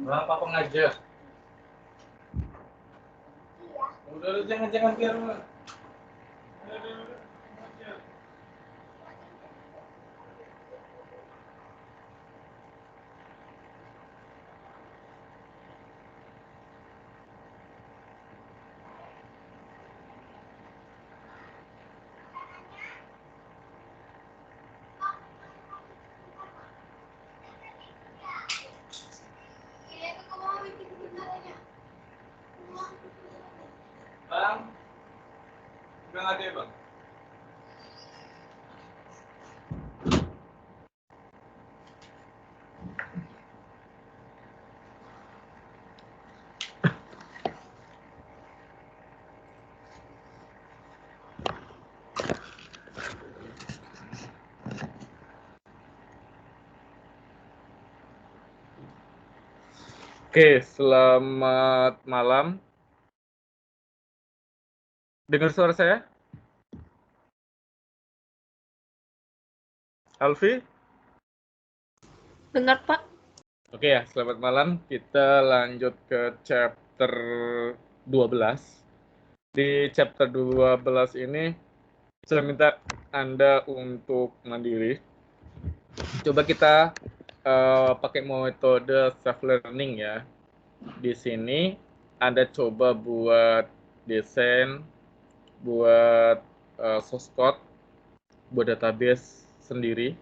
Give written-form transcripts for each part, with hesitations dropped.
Berapa pengajar? Udah jangan biar. Bang, udah ada ya bang? Oke, selamat malam. Dengar suara saya? Alfi? Dengar, Pak. Oke ya, selamat malam. Kita lanjut ke chapter 12. Di chapter 12 ini, saya minta Anda untuk mandiri. Coba kita pakai metode self-learning ya. Di sini Anda coba buat desain, buat source code, buat database sendiri.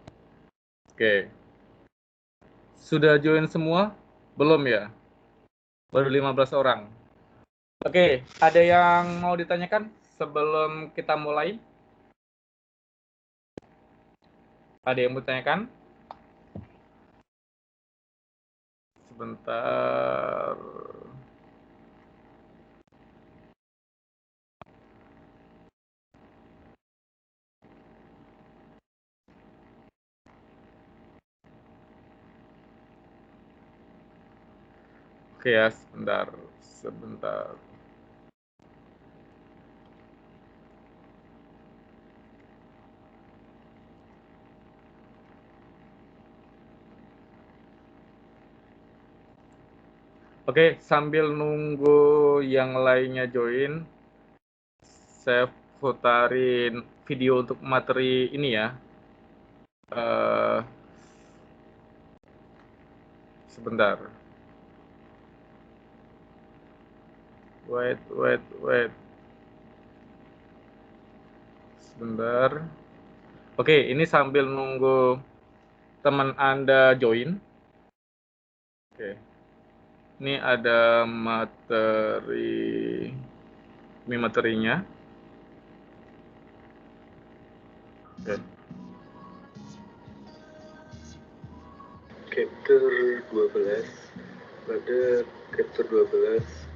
Oke. Sudah join semua? Belum ya? Baru 15 orang. Oke, ada yang mau ditanyakan sebelum kita mulai? Ada yang mau ditanyakan? Sebentar. Oke ya, sebentar. Oke, sambil nunggu yang lainnya join, saya putarin video untuk materi ini ya. Sebentar. Wait. Sebentar. Oke, ini sambil nunggu teman Anda join. Oke. Ini ada ini materinya. Oke. Chapter 12. Pada chapter 12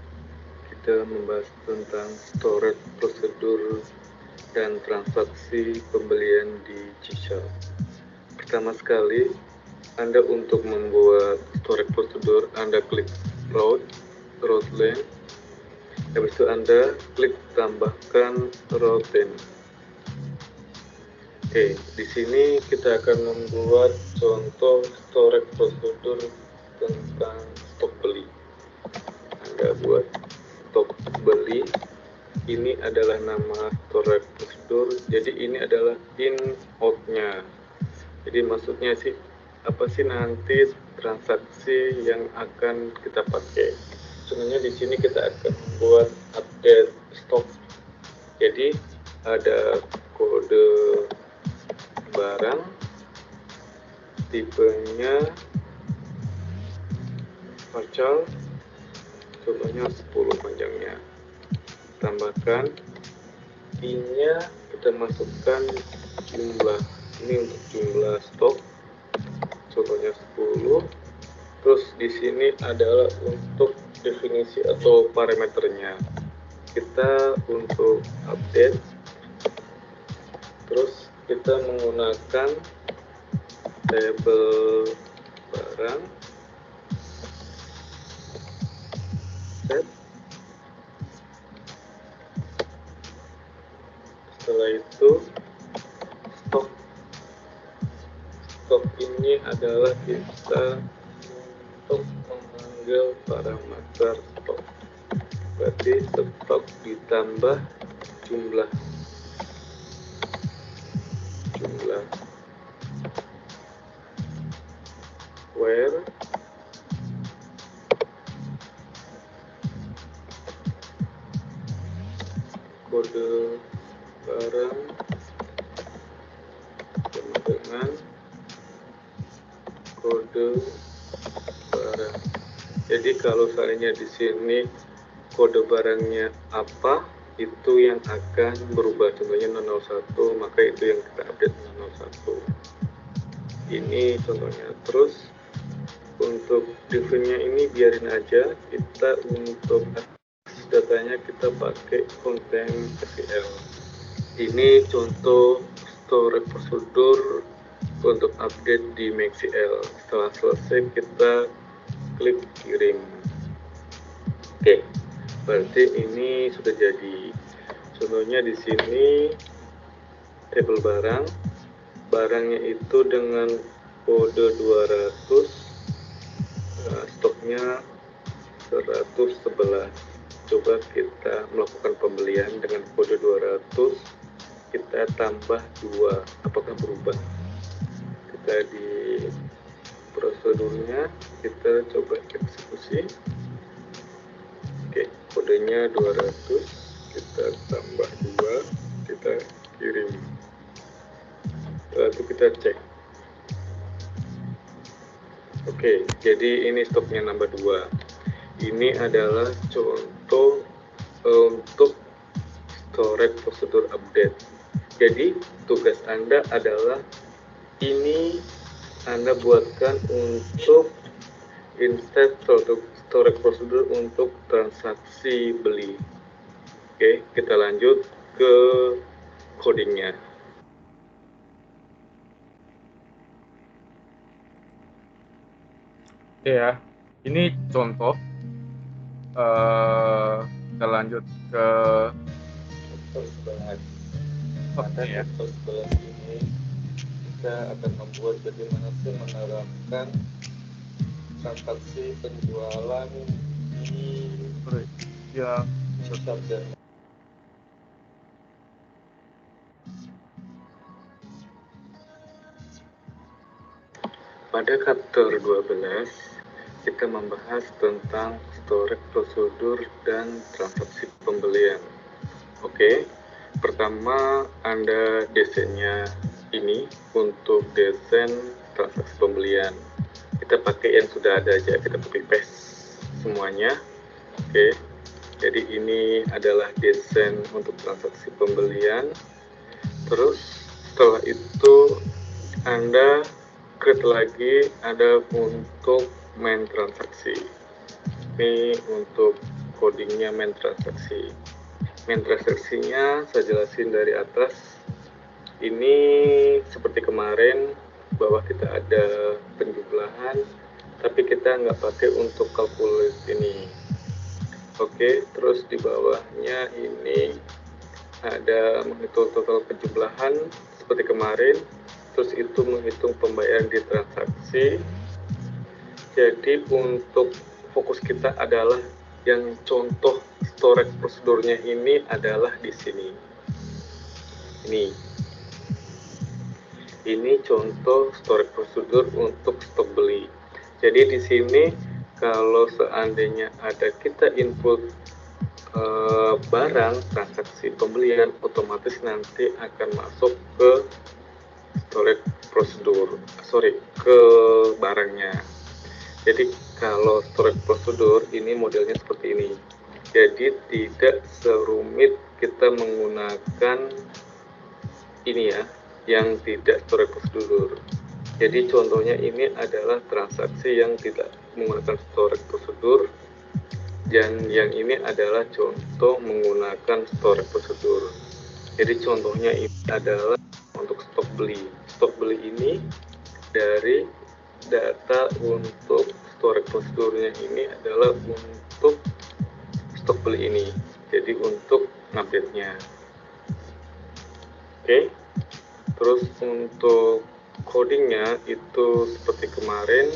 kita membahas tentang storage prosedur dan transaksi pembelian di G-Sharp. Pertama sekali, Anda untuk membuat storage prosedur, Anda klik route length. Habis itu Anda klik tambahkan route length. Oke, di sini kita akan membuat contoh storage prosedur tentang stok beli. Anda buat stok beli, ini adalah nama storage prosedur, jadi ini adalah in out-nya. Jadi maksudnya sih, apa sih nanti transaksi yang akan kita pakai. Sebenarnya di sini kita akan membuat update stok. Jadi ada kode barang, tipenya partial, contohnya 10 panjangnya. Tambahkan I-nya, kita masukkan jumlah, ini untuk jumlah stok, contohnya 10. Terus di sini adalah untuk definisi atau parameternya. Kita untuk update, terus kita menggunakan label barang, set. Setelah itu stok ini adalah kita untuk memanggil tabel parameter stok. Berarti stok ditambah jumlah where kode barang sama dengan kode barang. Jadi kalau seandainya di sini kode barangnya apa, itu yang akan berubah. Contohnya 001, maka itu yang kita update 001. Ini contohnya. Terus untuk div-nya ini biarin aja, kita untuk datanya kita pakai konten SQL. Ini contoh storage prosedur untuk update di MaxQL. Setelah selesai kita klik kirim. Oke, berarti ini sudah jadi. Contohnya di sini tabel barangnya itu dengan kode 200, stoknya 111. Coba kita melakukan pembelian dengan kode 200, kita tambah 2, apakah berubah? Kita di prosedurnya, kita coba eksekusi. Oke, kodenya 200, kita tambah 2, kita kirim. Lalu kita cek. Oke, jadi ini stoknya nambah 2. Ini adalah contoh untuk storage prosedur update. Jadi tugas Anda adalah ini Anda buatkan untuk insert storage prosedur untuk transaksi beli. Oke, kita lanjut ke codingnya. Oke ya, ini contoh. Kita lanjut ke Pada sebelah ini kita akan membuat bagaimana sih menerapkan transaksi penjualan di yang shop dan pada chapter 12 kita membahas tentang storage prosedur dan transaksi pembelian. Oke, pertama Anda desainnya ini untuk desain transaksi pembelian. Kita pakai yang sudah ada aja, kita copy paste semuanya. Oke, jadi ini adalah desain untuk transaksi pembelian. Terus setelah itu Anda create lagi ada untuk main transaksi. Ini untuk codingnya main transaksi. Main transaksinya saya jelasin dari atas. Ini seperti kemarin bahwa kita ada penjumlahan, tapi kita nggak pakai untuk calculate ini. Oke, terus di bawahnya ini ada menghitung total penjumlahan seperti kemarin. Terus itu menghitung pembayaran di transaksi. Jadi untuk fokus kita adalah yang contoh storage prosedurnya ini adalah di sini. Ini contoh storage prosedur untuk stok beli. Jadi di sini kalau seandainya ada kita input barang transaksi pembelian, otomatis nanti akan masuk ke storage prosedur, ke barangnya. Jadi kalau storage prosedur ini modelnya seperti ini. Jadi tidak serumit kita menggunakan ini ya, yang tidak storage prosedur. Jadi contohnya ini adalah transaksi yang tidak menggunakan storage prosedur, dan yang ini adalah contoh menggunakan storage prosedur. Jadi contohnya ini adalah untuk stok beli. Stok beli ini dari data untuk storage prosedurnya ini adalah untuk stok beli ini. Jadi untuk update-nya. Oke. Terus untuk codingnya itu seperti kemarin.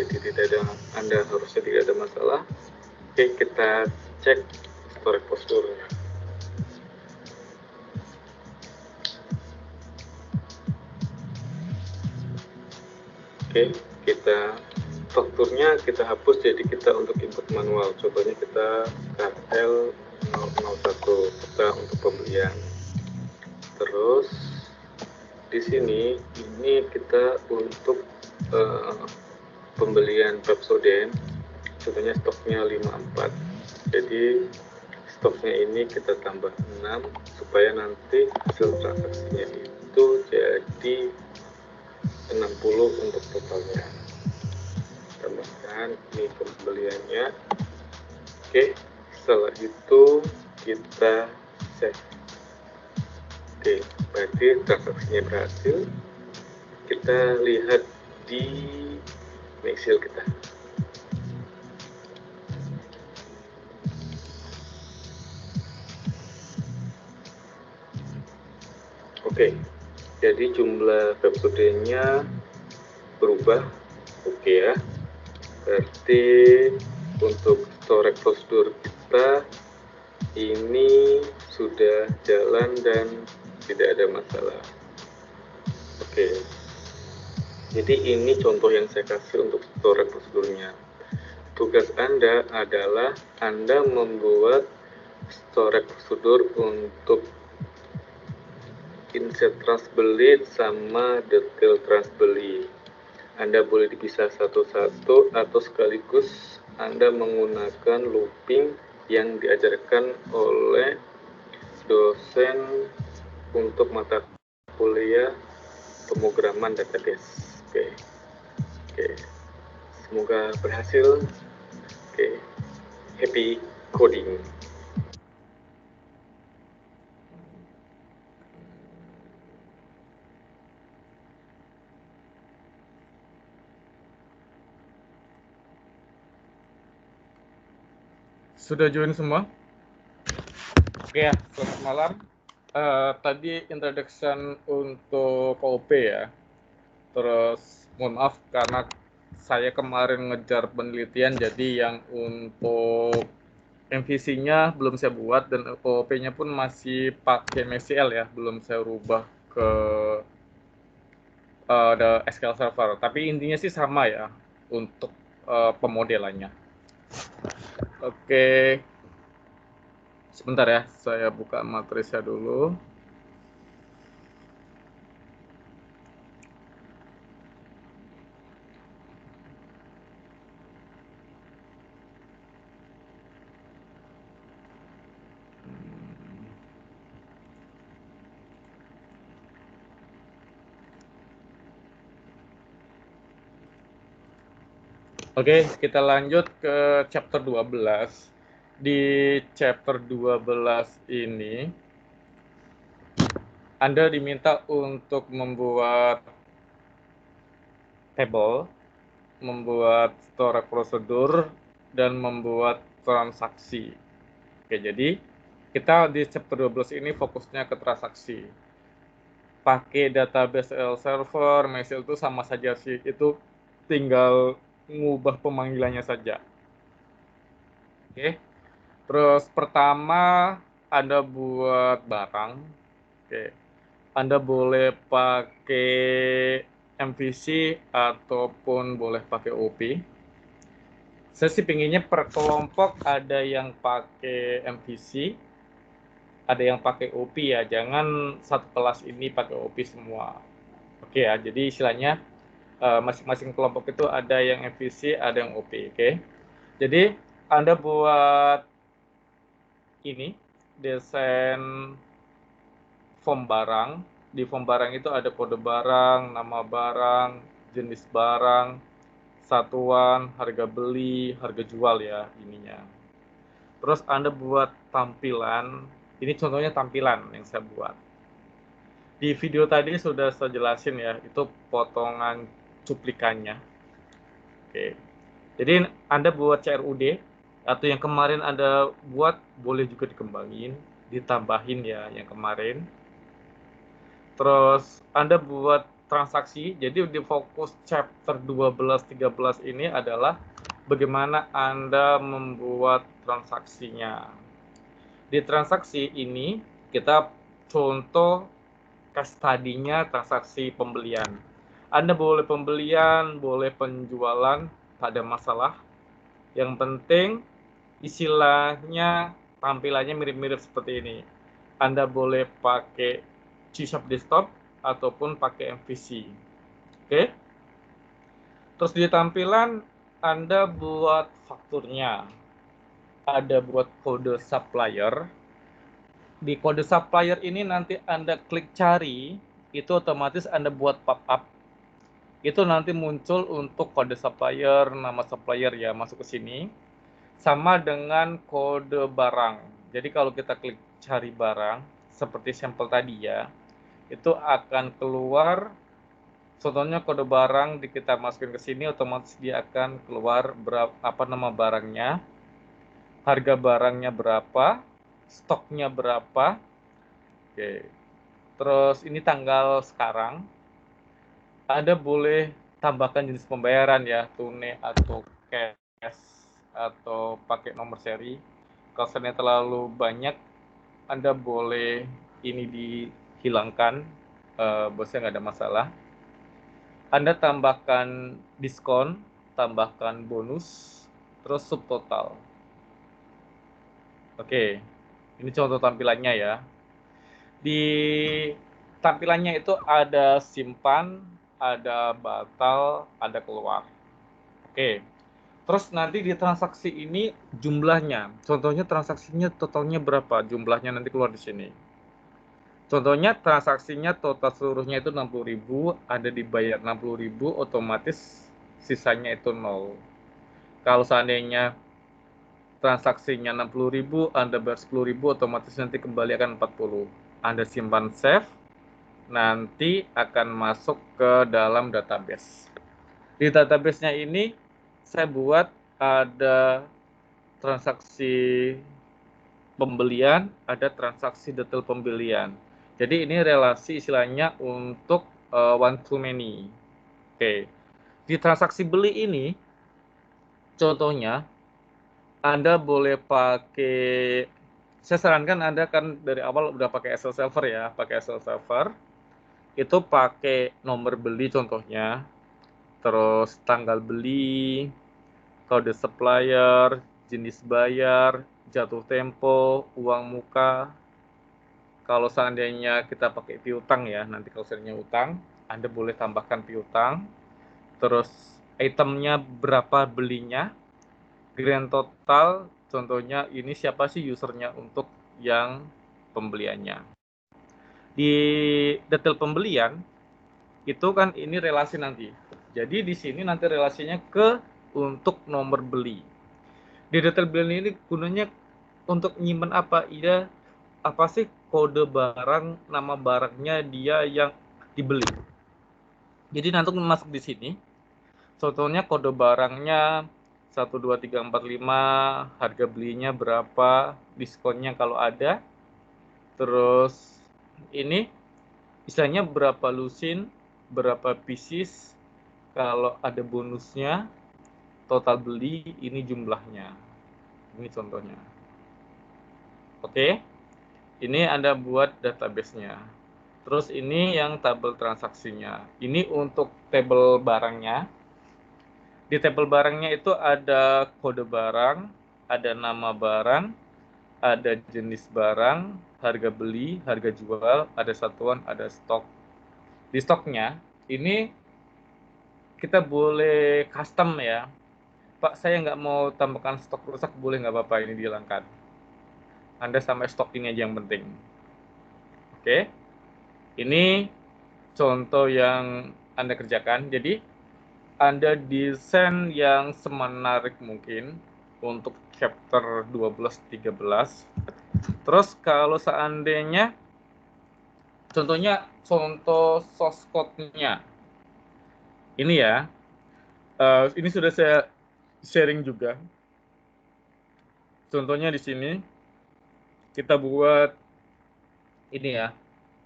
jadi Anda harusnya tidak ada masalah. Oke, kita cek storage posturnya. Oke, strukturnya kita hapus, jadi kita untuk input manual. Contohnya kita KL 001 kita untuk pembelian. Terus di sini ini kita untuk pembelian Pepsodent, contohnya stoknya 54. Jadi stoknya ini kita tambah 6 supaya nanti hasil transaksinya itu jadi 60 untuk totalnya. Tambahkan ini pembeliannya. Oke, setelah itu kita save. Oke, berarti transaksinya berhasil. Kita lihat di Excel kita. Oke, jadi jumlah Pepsodentnya berubah. Oke ya, berarti untuk storage prosedur kita ini sudah jalan dan tidak ada masalah. Oke, jadi ini contoh yang saya kasih untuk storage prosedurnya. Tugas Anda adalah Anda membuat storage prosedur untuk inset transbeli sama detail transbeli. Anda boleh dipisah satu-satu atau sekaligus Anda menggunakan looping yang diajarkan oleh dosen untuk mata kuliah pemrograman database. Oke. Semoga berhasil. Oke. Happy coding. Sudah join semua? Oke ya, selamat malam. Tadi introduction untuk OP ya. Terus mohon maaf karena saya kemarin ngejar penelitian, jadi yang untuk MVC-nya belum saya buat dan OP-nya pun masih pakai MySQL ya, belum saya rubah ke the SQL Server. Tapi intinya sih sama ya untuk pemodelannya. Oke, sebentar ya, saya buka materi saya dulu. Oke, kita lanjut ke chapter 12. Di chapter 12 ini, Anda diminta untuk membuat table, membuat storage prosedur, dan membuat transaksi. Oke, jadi kita di chapter 12 ini fokusnya ke transaksi. Pakai database SQL Server, MySQL itu sama saja sih, itu tinggal ngubah pemanggilannya saja. Oke. Terus pertama Anda buat barang. Oke. Anda boleh pakai MVC ataupun boleh pakai OP. Saya sih pinginnya per kelompok ada yang pakai MVC, ada yang pakai OP ya. Jangan satu kelas ini pakai OP semua. Oke ya, jadi istilahnya masing-masing kelompok itu ada yang MVC, ada yang OP. Oke. Jadi Anda buat ini desain form barang. Di form barang itu ada kode barang, nama barang, jenis barang, satuan, harga beli, harga jual ya ininya. Terus Anda buat tampilan. Ini contohnya tampilan yang saya buat. Di video tadi sudah saya jelasin ya, itu potongan cuplikannya. Oke. Jadi Anda buat CRUD atau yang kemarin Anda buat boleh juga dikembangin, ditambahin ya yang kemarin. Terus Anda buat transaksi. Jadi di fokus chapter 12-13 ini adalah bagaimana Anda membuat transaksinya. Di transaksi ini kita contoh case study-nya transaksi pembelian. Anda boleh pembelian, boleh penjualan, tak ada masalah. Yang penting istilahnya tampilannya mirip-mirip seperti ini. Anda boleh pakai C# desktop ataupun pakai MVC. Oke. Terus di tampilan Anda buat fakturnya. Ada buat kode supplier. Di kode supplier ini nanti Anda klik cari, itu otomatis Anda buat pop-up. Itu nanti muncul untuk kode supplier, nama supplier ya masuk ke sini. Sama dengan kode barang. Jadi kalau kita klik cari barang, seperti sampel tadi ya, itu akan keluar, contohnya kode barang kita masukin ke sini, otomatis dia akan keluar apa nama barangnya, harga barangnya berapa, stoknya berapa. Oke. Terus ini tanggal sekarang. Anda boleh tambahkan jenis pembayaran ya, tunai atau cash atau pakai nomor seri. Kalau seandainya terlalu banyak, Anda boleh ini dihilangkan, bosnya nggak ada masalah. Anda tambahkan diskon, tambahkan bonus, terus subtotal. Oke, ini contoh tampilannya ya. Di tampilannya itu ada simpan, ada batal, ada keluar. Oke. Terus nanti di transaksi ini jumlahnya. Contohnya transaksinya totalnya berapa? Jumlahnya nanti keluar di sini. Contohnya transaksinya total seluruhnya itu 60.000, ada dibayar 60.000, otomatis sisanya itu 0. Kalau seandainya transaksinya 60.000, Anda bayar 10.000, otomatis nanti kembali akan 40. Anda simpan save, nanti akan masuk ke dalam database. Di database-nya ini saya buat ada transaksi pembelian, ada transaksi detail pembelian. Jadi ini relasi istilahnya untuk one to many. Oke. Di transaksi beli ini, contohnya Anda boleh pakai, saya sarankan Anda kan dari awal udah pakai Excel server ya, pakai Excel server. Itu pakai nomor beli contohnya, terus tanggal beli, kode supplier, jenis bayar, jatuh tempo, uang muka. Kalau seandainya kita pakai piutang ya, nanti kalau seandainya utang, Anda boleh tambahkan piutang. Terus itemnya berapa belinya, grand total, contohnya ini siapa sih usernya untuk yang pembeliannya. Di detail pembelian, itu kan ini relasi nanti. Jadi di sini nanti relasinya ke untuk nomor beli. Di detail beli ini gunanya untuk nyimpen apa? Iya, apa sih kode barang, nama barangnya dia yang dibeli. Jadi nanti masuk di sini. Contohnya kode barangnya 12345, harga belinya berapa, diskonnya kalau ada. Terus ini istilahnya berapa lusin, berapa pieces, kalau ada bonusnya, total beli, ini jumlahnya. Ini contohnya. Oke, ini Anda buat database-nya. Terus ini yang tabel transaksinya. Ini untuk tabel barangnya. Di tabel barangnya itu ada kode barang, ada nama barang, ada jenis barang, harga beli, harga jual, ada satuan, ada stok. Di stoknya, ini kita boleh custom ya. Pak, saya nggak mau tambahkan stok rusak, boleh nggak Bapak ini dihilangkan. Anda sampai stok ini aja yang penting. Oke, ini contoh yang Anda kerjakan. Jadi, Anda desain yang semenarik mungkin untuk chapter 12-13. Terus kalau seandainya, contohnya contoh source code-nya. Ini ya, ini sudah saya sharing juga. Contohnya di sini, kita buat ini ya,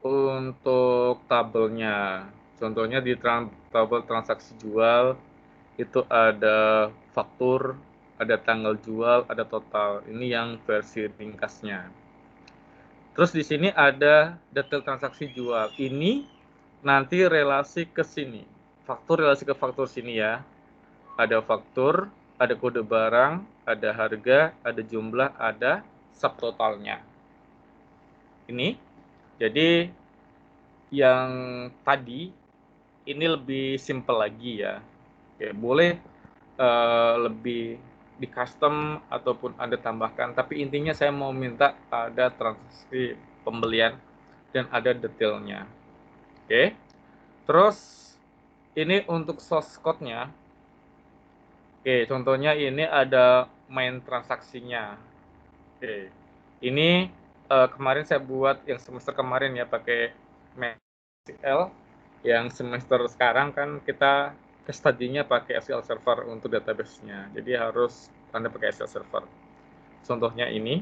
untuk tabelnya. Contohnya di tabel transaksi jual itu ada faktur, ada tanggal jual, ada total. Ini yang versi ringkasnya. Terus di sini ada detail transaksi jual. Ini nanti relasi ke sini. Faktur relasi ke faktur sini ya. Ada faktur, ada kode barang, ada harga, ada jumlah, ada subtotalnya. Ini. Jadi yang tadi ini lebih simple lagi ya. Oke, boleh lebih di custom ataupun Anda tambahkan, tapi intinya saya mau minta ada transaksi pembelian dan ada detailnya. Oke. Terus ini untuk source code-nya. Oke, contohnya ini ada main transaksinya. Oke. Ini kemarin saya buat yang semester kemarin ya pakai MySQL. Yang semester sekarang kan kita study-nya pakai SQL Server untuk database-nya. Jadi harus Anda pakai SQL Server. Contohnya ini.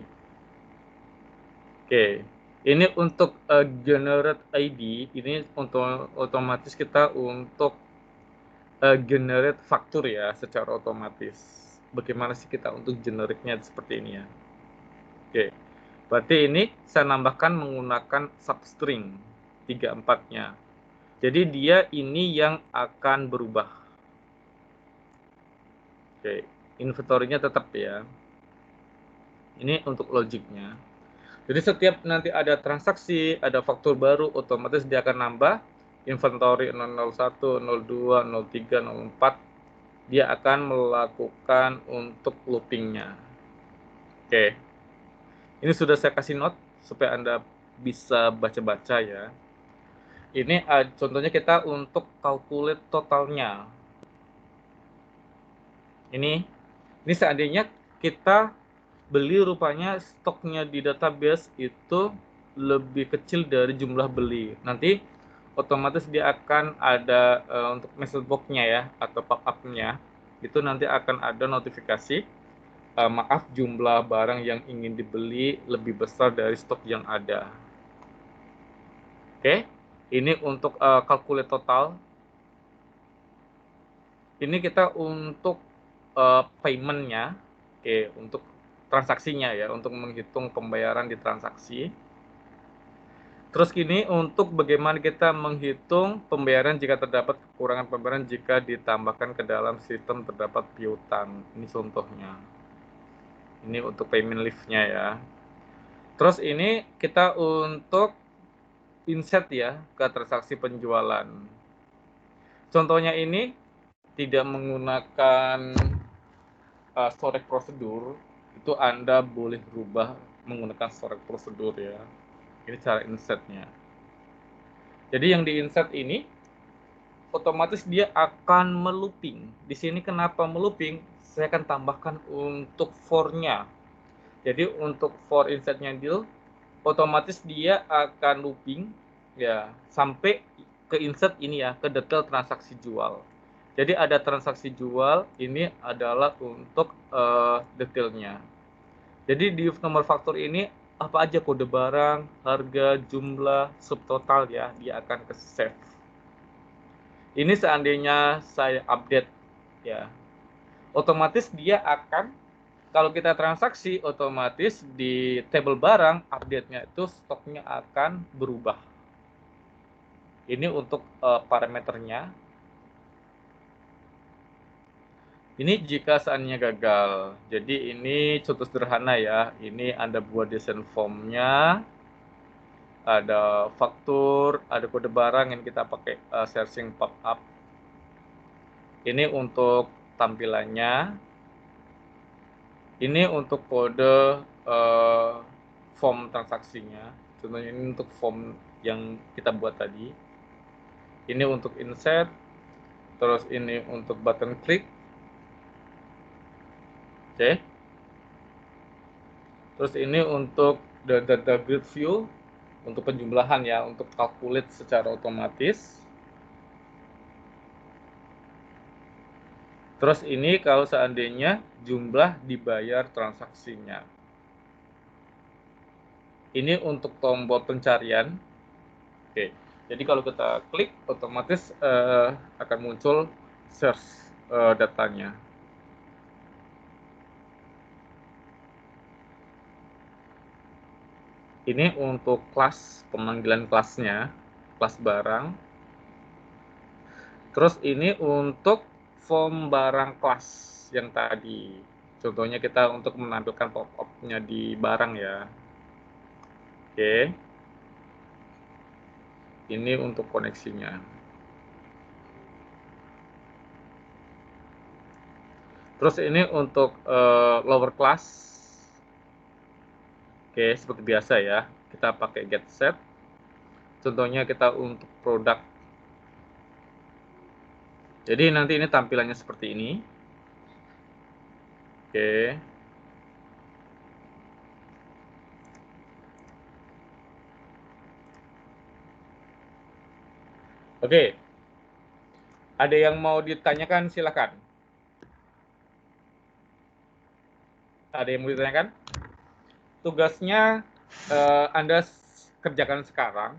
Oke. Ini untuk generate ID, ini untuk otomatis kita untuk generate faktur ya secara otomatis. Bagaimana sih kita untuk generate-nya seperti ini ya. Oke. Berarti ini saya nambahkan menggunakan substring 34-nya. Jadi dia ini yang akan berubah. Oke, inventory-nya tetap ya. Ini untuk logiknya. Jadi setiap nanti ada transaksi, ada faktur baru, otomatis dia akan nambah inventory 001, 02, 03, 04. Dia akan melakukan untuk looping-nya. Oke. Ini sudah saya kasih note supaya Anda bisa baca-baca ya. Ini contohnya kita untuk calculate totalnya. Ini seandainya kita beli rupanya stoknya di database itu lebih kecil dari jumlah beli. Nanti otomatis dia akan ada untuk message box-nya ya atau pop-up-nya. Itu nanti akan ada notifikasi maaf jumlah barang yang ingin dibeli lebih besar dari stok yang ada. Oke. Ini untuk calculate total. Ini kita untuk payment-nya, oke, untuk transaksinya ya, untuk menghitung pembayaran di transaksi. Terus gini, untuk bagaimana kita menghitung pembayaran jika terdapat kekurangan pembayaran jika ditambahkan ke dalam sistem terdapat piutang. Ini contohnya. Ini untuk payment lift-nya ya. Terus ini kita untuk insert ya ke transaksi penjualan. Contohnya ini tidak menggunakan storage prosedur, itu Anda boleh berubah menggunakan storage prosedur ya. Ini cara insertnya. Jadi yang di insert ini otomatis dia akan melooping. Di sini kenapa melooping? Saya akan tambahkan untuk for-nya. Jadi untuk for insertnya deal, otomatis dia akan looping ya sampai ke insert ini ya, ke detail transaksi jual. Jadi ada transaksi jual, ini adalah untuk detailnya. Jadi di nomor faktur ini apa aja kode barang, harga, jumlah, subtotal ya, dia akan ke save. Ini seandainya saya update ya, otomatis dia akan kalau kita transaksi otomatis di table barang update-nya itu stoknya akan berubah. Ini untuk parameternya. Ini jika seandainya gagal. Jadi ini contoh sederhana ya. Ini Anda buat desain formnya, ada faktur, ada kode barang yang kita pakai searching pop-up. Ini untuk tampilannya. Ini untuk kode form transaksinya. Contohnya ini untuk form yang kita buat tadi. Ini untuk insert. Terus ini untuk button klik. Oke. Terus ini untuk data grid view untuk penjumlahan ya, untuk calculate secara otomatis. Terus ini kalau seandainya jumlah dibayar transaksinya. Ini untuk tombol pencarian. Oke. Jadi kalau kita klik, otomatis akan muncul search datanya. Ini untuk kelas, pemanggilan kelasnya, kelas barang. Terus ini untuk form barang kelas yang tadi. Contohnya kita untuk menampilkan pop-up-nya di barang ya. Oke. Ini untuk koneksinya. Terus ini untuk lower class. Oke, seperti biasa ya. Kita pakai get set. Contohnya kita untuk produk. Jadi nanti ini tampilannya seperti ini. Oke. Oke. Ada yang mau ditanyakan, silakan. Ada yang mau ditanyakan? Tugasnya Anda kerjakan sekarang.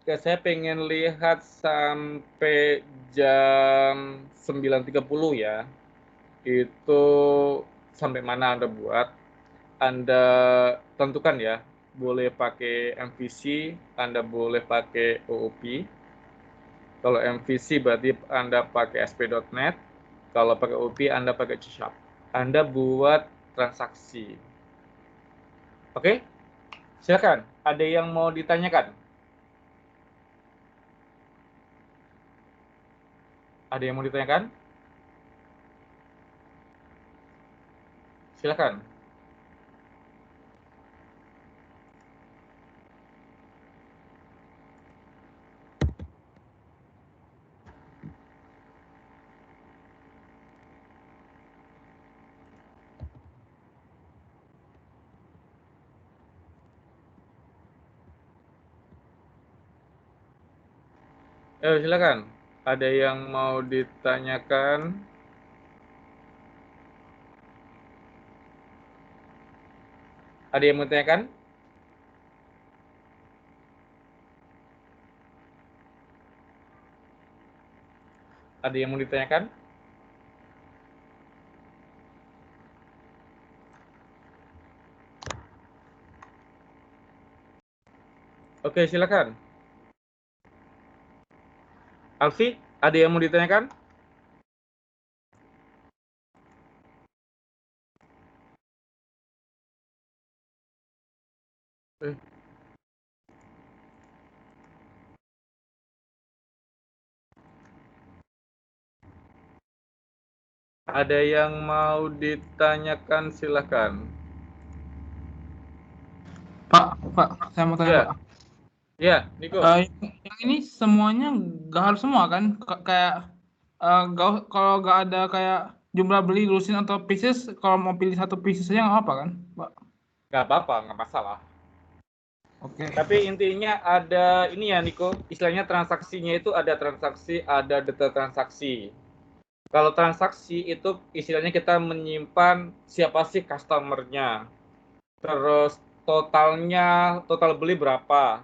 Ya, saya pengen lihat sampai jam 9.30 ya. Itu sampai mana Anda buat. Anda tentukan ya. Boleh pakai MVC, Anda boleh pakai OOP. Kalau MVC berarti Anda pakai ASP.NET. Kalau pakai OOP Anda pakai C#. Anda buat transaksi. Oke? Silakan. Ada yang mau ditanyakan? Ada yang mau ditanyakan? Silakan. Silakan. Ada yang mau ditanyakan? Ada yang mau ditanyakan? Ada yang mau ditanyakan? Oke, silakan. Alfi, ada yang mau ditanyakan? Ada yang mau ditanyakan, silakan. Pak, saya mau tanya, Ya, Pak. ya, Niko. Yang ini semuanya nggak harus semua kan? Kayak kalau nggak ada kayak jumlah beli lusin atau pieces, kalau mau pilih satu pieces aja nggak apa kan, Pak? Nggak apa-apa, nggak masalah. Oke. Tapi intinya ada ini ya, Niko. Istilahnya transaksinya itu ada transaksi, ada detail transaksi. Kalau transaksi itu istilahnya kita menyimpan siapa sih customer-nya. Terus totalnya, total beli berapa.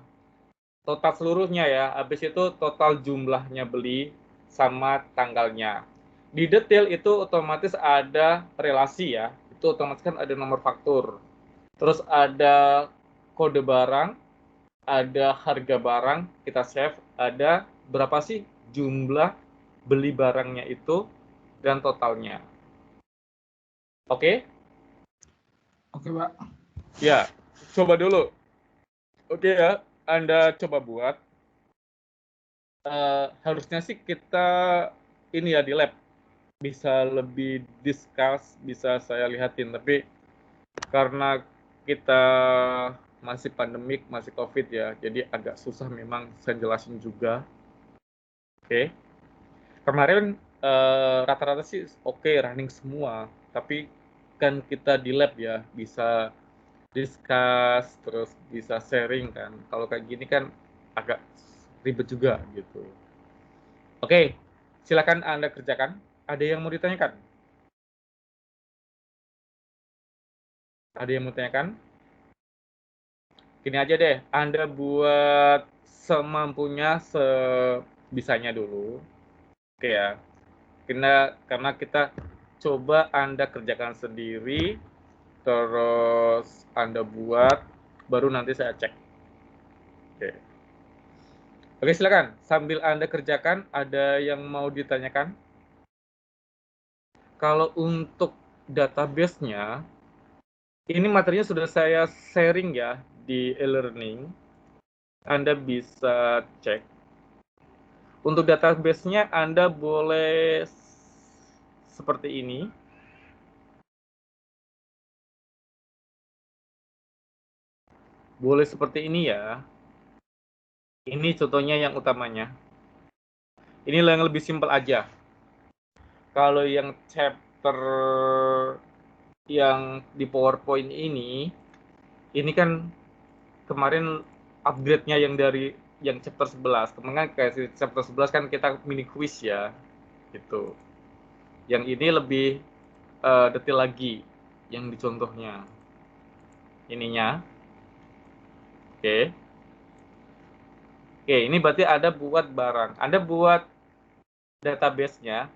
Total seluruhnya ya. Habis itu total jumlahnya beli sama tanggalnya. Di detail itu otomatis ada relasi ya. Itu otomatis kan ada nomor faktur. Terus ada kode barang, ada harga barang, kita save, ada berapa sih jumlah beli barangnya itu dan totalnya. Oke? Oke, Pak. Ya, coba dulu. Oke ya, Anda coba buat. Harusnya sih kita ini ya di lab bisa lebih discuss, bisa saya lihatin. Tapi karena kita masih pandemik, masih COVID ya, jadi agak susah memang saya jelasin juga. Oke. Kemarin rata-rata sih oke, running semua, tapi kan kita di lab ya, bisa discuss, terus bisa sharing kan. Kalau kayak gini kan agak ribet juga gitu. Oke, silakan Anda kerjakan. Ada yang mau ditanyakan? Ada yang mau ditanyakan? Gini aja deh, Anda buat semampunya, sebisanya dulu. Oke ya. Karena kita coba Anda kerjakan sendiri, terus Anda buat, baru nanti saya cek. Oke. Oke, silakan. Sambil Anda kerjakan, ada yang mau ditanyakan? Kalau untuk database-nya, ini materinya sudah saya sharing ya di e-learning. Anda bisa cek. Untuk database-nya Anda boleh seperti ini. Boleh seperti ini ya. Ini contohnya yang utamanya. Ini yang lebih simpel aja. Kalau yang chapter yang di PowerPoint ini kan kemarin upgrade-nya yang dari yang chapter 11. Kemarin kayak chapter 11 kan kita mini quiz ya. Gitu. Yang ini lebih detail lagi yang di contohnya. Ininya. Oke. Oke, ini berarti Anda buat barang. Anda buat database-nya.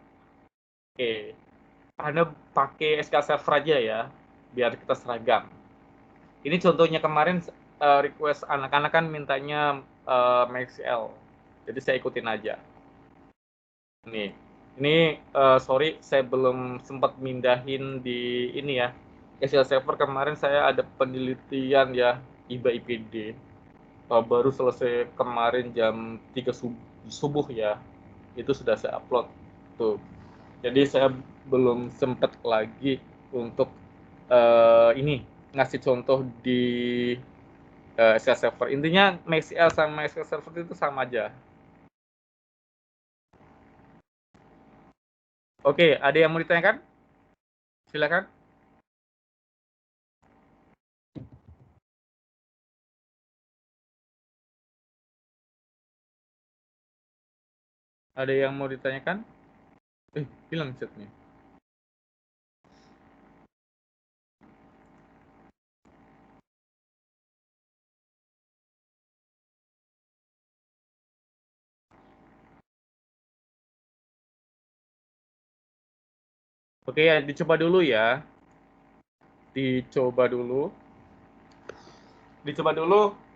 Oke. Anda pakai SQL Server aja ya, biar kita seragam. Ini contohnya kemarin request anak-anak kan mintanya MySQL. Jadi saya ikutin aja. Ini sorry saya belum sempat mindahin di ini ya. SQL Server kemarin saya ada penelitian ya, IBA IPD. Baru selesai kemarin jam 3 subuh ya. Itu sudah saya upload. Tuh. Jadi saya belum sempat lagi untuk ini ngasih contoh di SQL Server. Intinya MySQL sama SQL Server itu sama aja. Oke, ada yang mau ditanyakan? Silakan. Ada yang mau ditanyakan? Hilang chatnya. Oke ya, dicoba dulu ya. Dicoba dulu.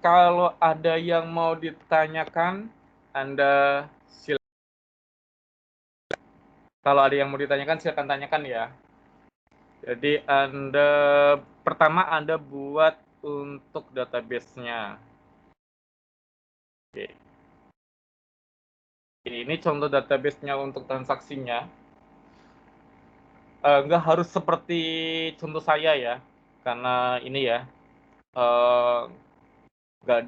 Kalau ada yang mau ditanyakan, Anda silakan. Kalau ada yang mau ditanyakan, silakan tanyakan ya. Jadi pertama Anda buat untuk database-nya. Oke. Ini contoh database-nya untuk transaksinya. Nggak harus seperti contoh saya ya, karena ini ya nggak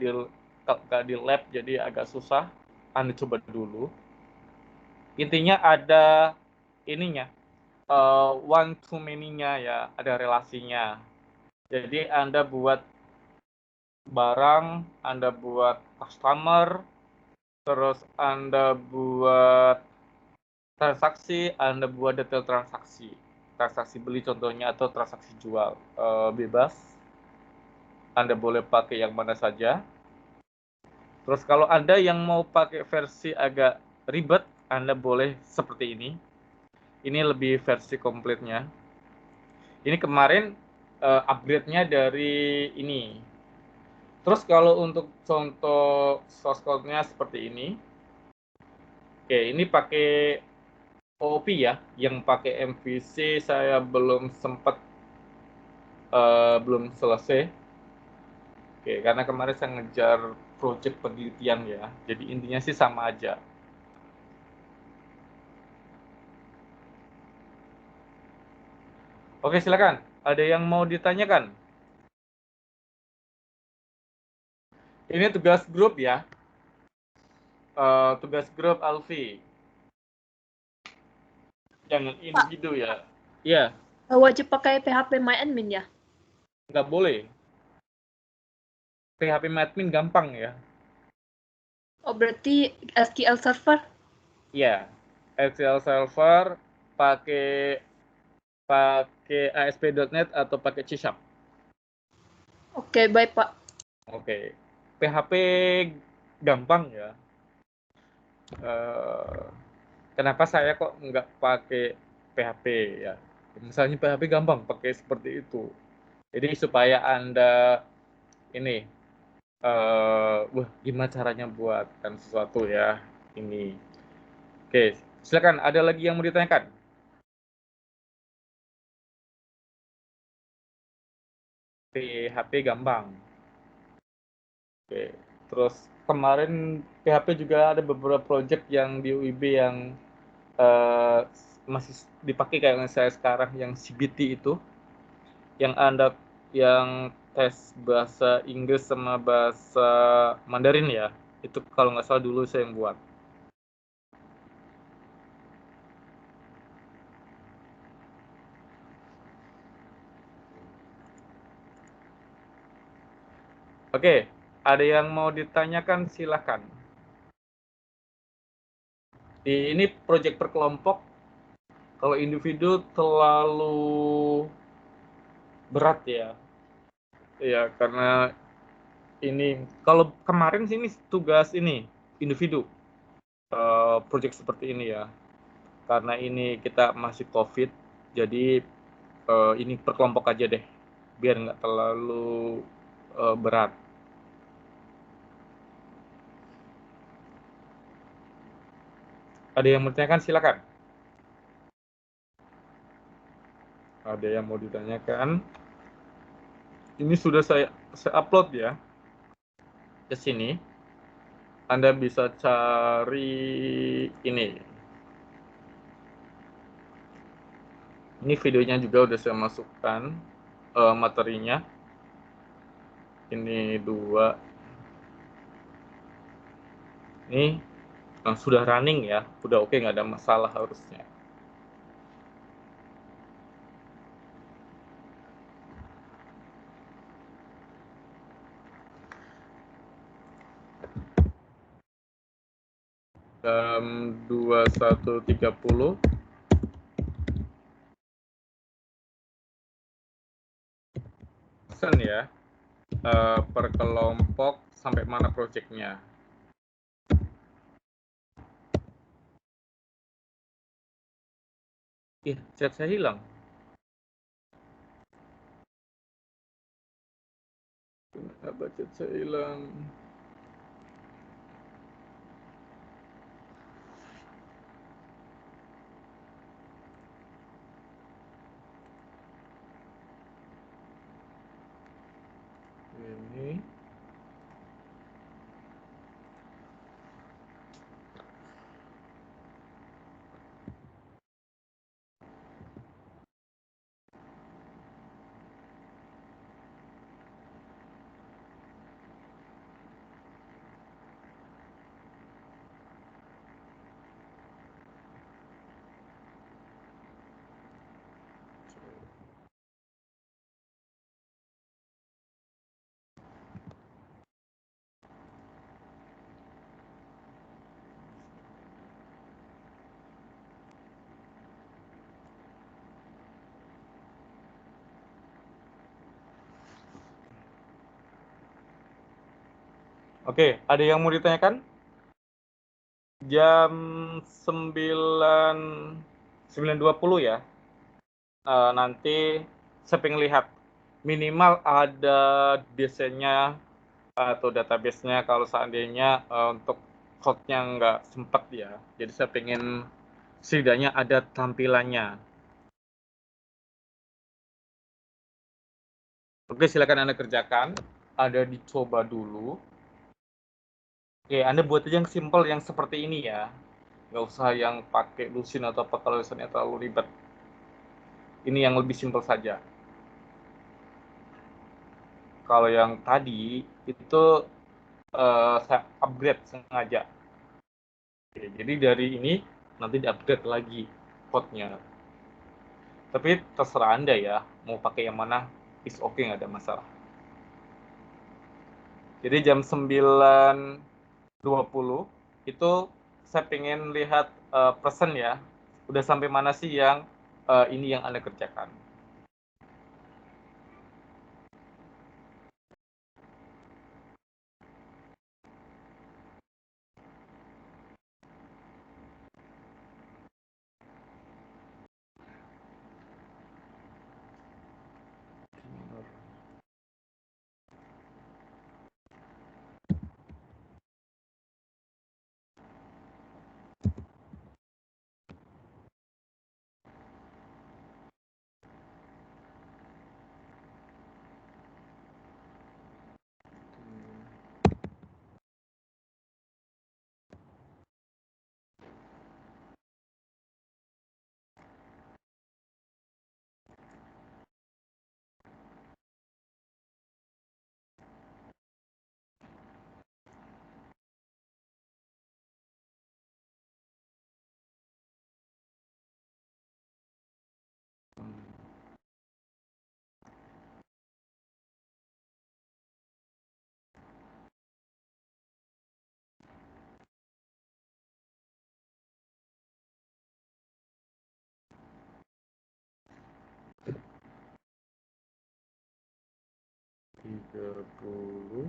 di lab jadi agak susah. Anda coba dulu. Intinya ada ininya, one to many-nya ya, ada relasinya. Jadi Anda buat barang, Anda buat customer, terus Anda buat transaksi, Anda buat detail transaksi. Transaksi beli contohnya atau transaksi jual. Bebas. Anda boleh pakai yang mana saja. Terus kalau Anda yang mau pakai versi agak ribet, Anda boleh seperti ini. Ini lebih versi komplitnya. Ini kemarin upgrade-nya dari ini. Terus kalau untuk contoh source code-nya seperti ini. Oke, ini pakai OOP ya. Yang pakai MVC saya belum sempat, belum selesai. Oke, karena kemarin saya ngejar project penelitian ya. Jadi intinya sih sama aja. Oke, silakan. Ada yang mau ditanyakan? Ini tugas grup ya. Tugas grup Alfi. Jangan individu ya. Iya, Wajib pakai PHP MyAdmin ya? nggak boleh. PHP admin gampang ya. Oh, berarti SQL Server? Iya. SQL Server pakai ASP.NET atau pakai C#. Oke, baik Pak. Oke. PHP gampang ya. Kenapa saya kok nggak pakai PHP ya? Misalnya PHP gampang pakai seperti itu. Jadi supaya Anda ini, wah gimana caranya buatkan sesuatu ya ini. Oke, silakan. Ada lagi yang mau ditanyakan? PHP gampang. Oke, terus kemarin PHP juga ada beberapa project yang di UIB yang masih dipakai kayak saya sekarang yang CBT itu, yang Anda yang tes bahasa Inggris sama bahasa Mandarin ya. Itu kalau nggak salah dulu saya yang buat. Oke, ada yang mau ditanyakan silahkan. Ini proyek per kelompok, kalau individu terlalu berat ya. Ya, karena ini, kalau kemarin sih ini tugas ini, individu, proyek seperti ini ya. Karena ini kita masih COVID, jadi ini per kelompok aja deh, biar nggak terlalu berat. Ada yang mau ditanyakan silakan. Ada yang mau ditanyakan? Ini sudah saya upload ya ke sini. Anda bisa cari ini. Ini videonya juga udah saya masukkan materinya. Ini 2. Ini sudah running ya, udah oke, nggak ada masalah harusnya. Jam 21.30 pesan ya, per kelompok sampai mana proyeknya. Chat saya hilang. Kenapa chat saya hilang? Ini. Oke, ada yang mau ditanyakan? Jam 9.20 ya. Nanti saya pengen lihat minimal ada desainnya atau database-nya kalau seandainya untuk code-nya nggak sempat ya. Jadi saya pengen setidaknya ada tampilannya. Oke, silakan Anda kerjakan. Ada dicoba dulu. Oke, Anda buat aja yang simple, yang seperti ini ya. Nggak usah yang pakai Lucene atau apa kalau Lucene terlalu ribet. Ini yang lebih simple saja. Kalau yang tadi itu saya upgrade sengaja. Oke, jadi dari ini nanti di-upgrade lagi code-nya. Tapi terserah Anda ya, mau pakai yang mana, is oke, nggak ada masalah. Jadi jam 9.20 itu saya pengen lihat persen ya, udah sampai mana sih yang ini yang Anda kerjakan. Tiga puluh.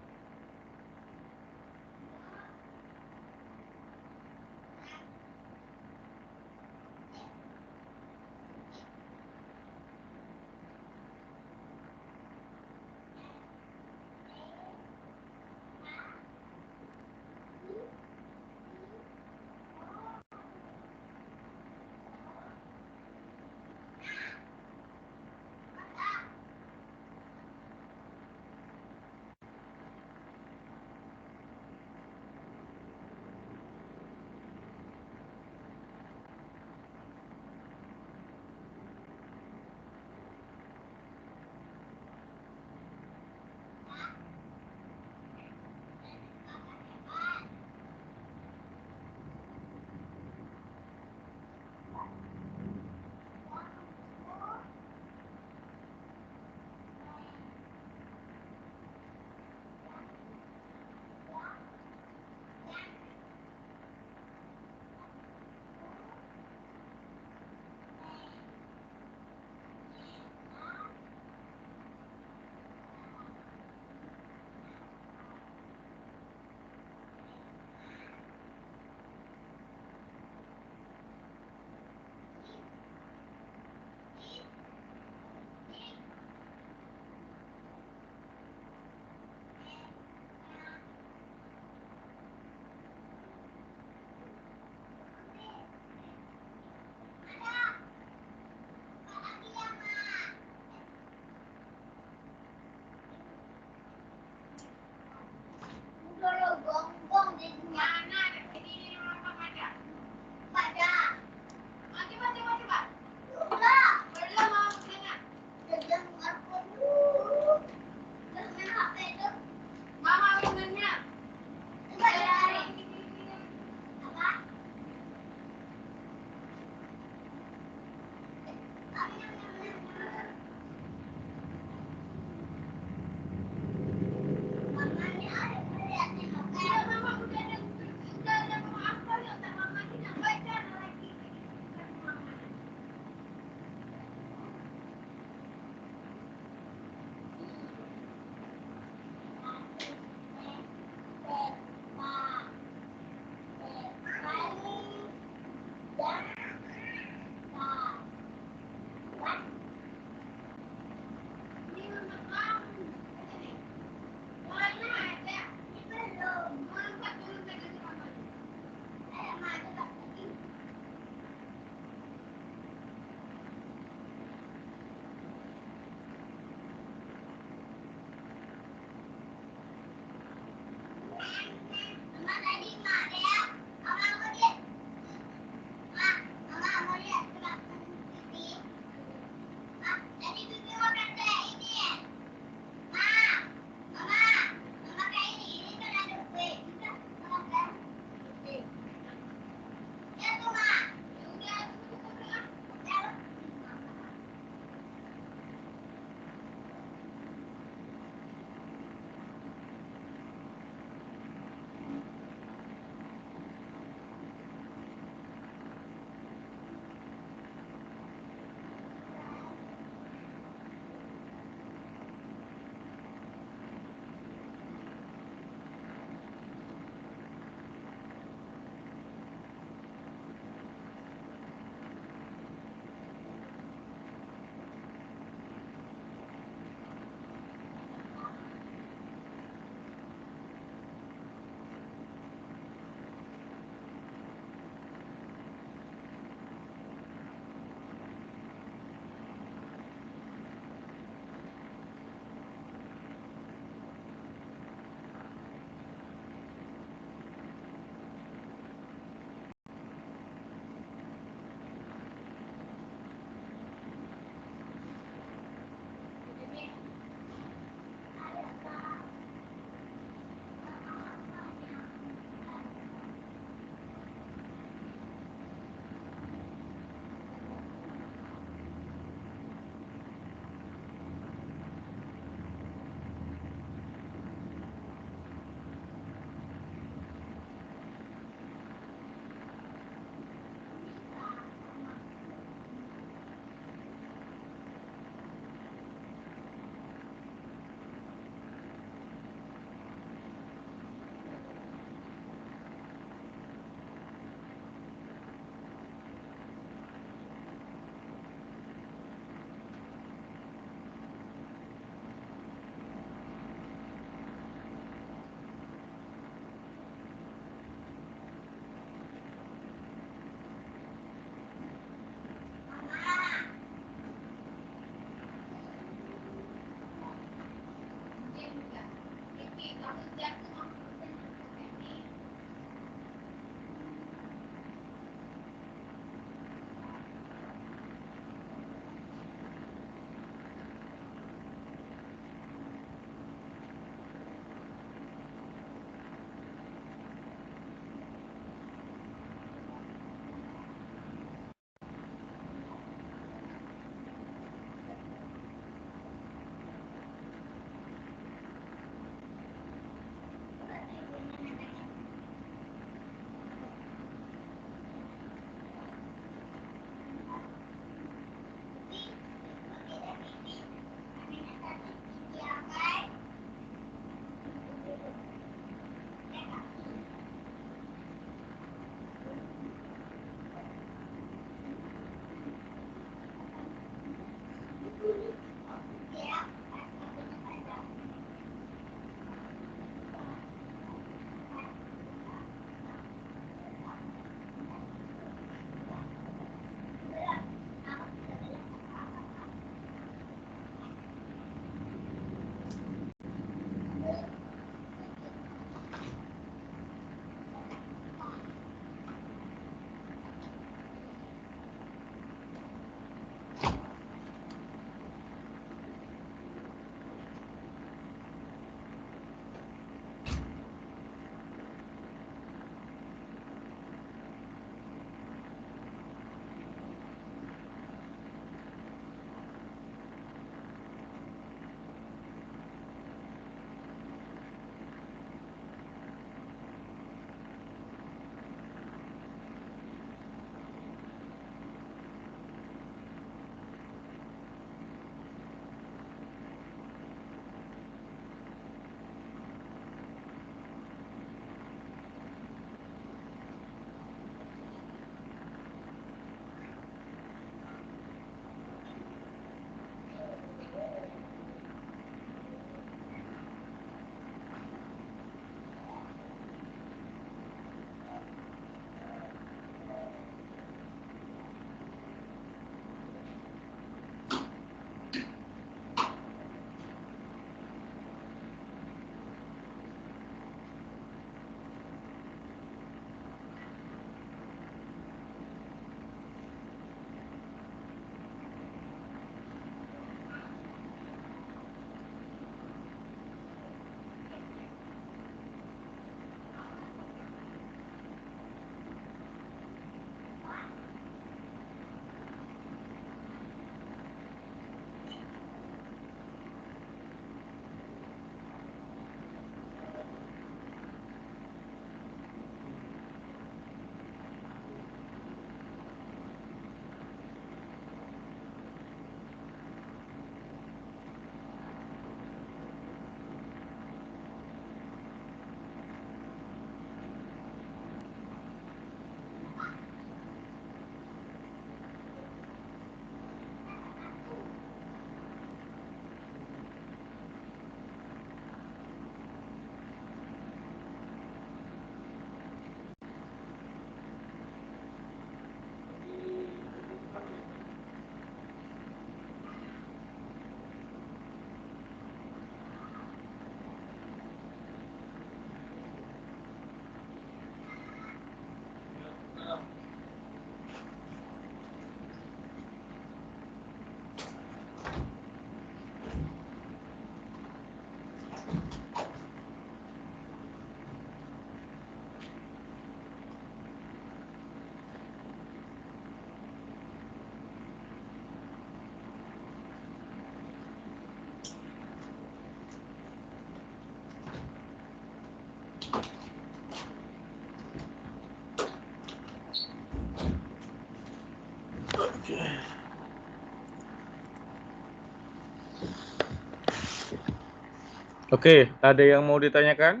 Oke, ada yang mau ditanyakan?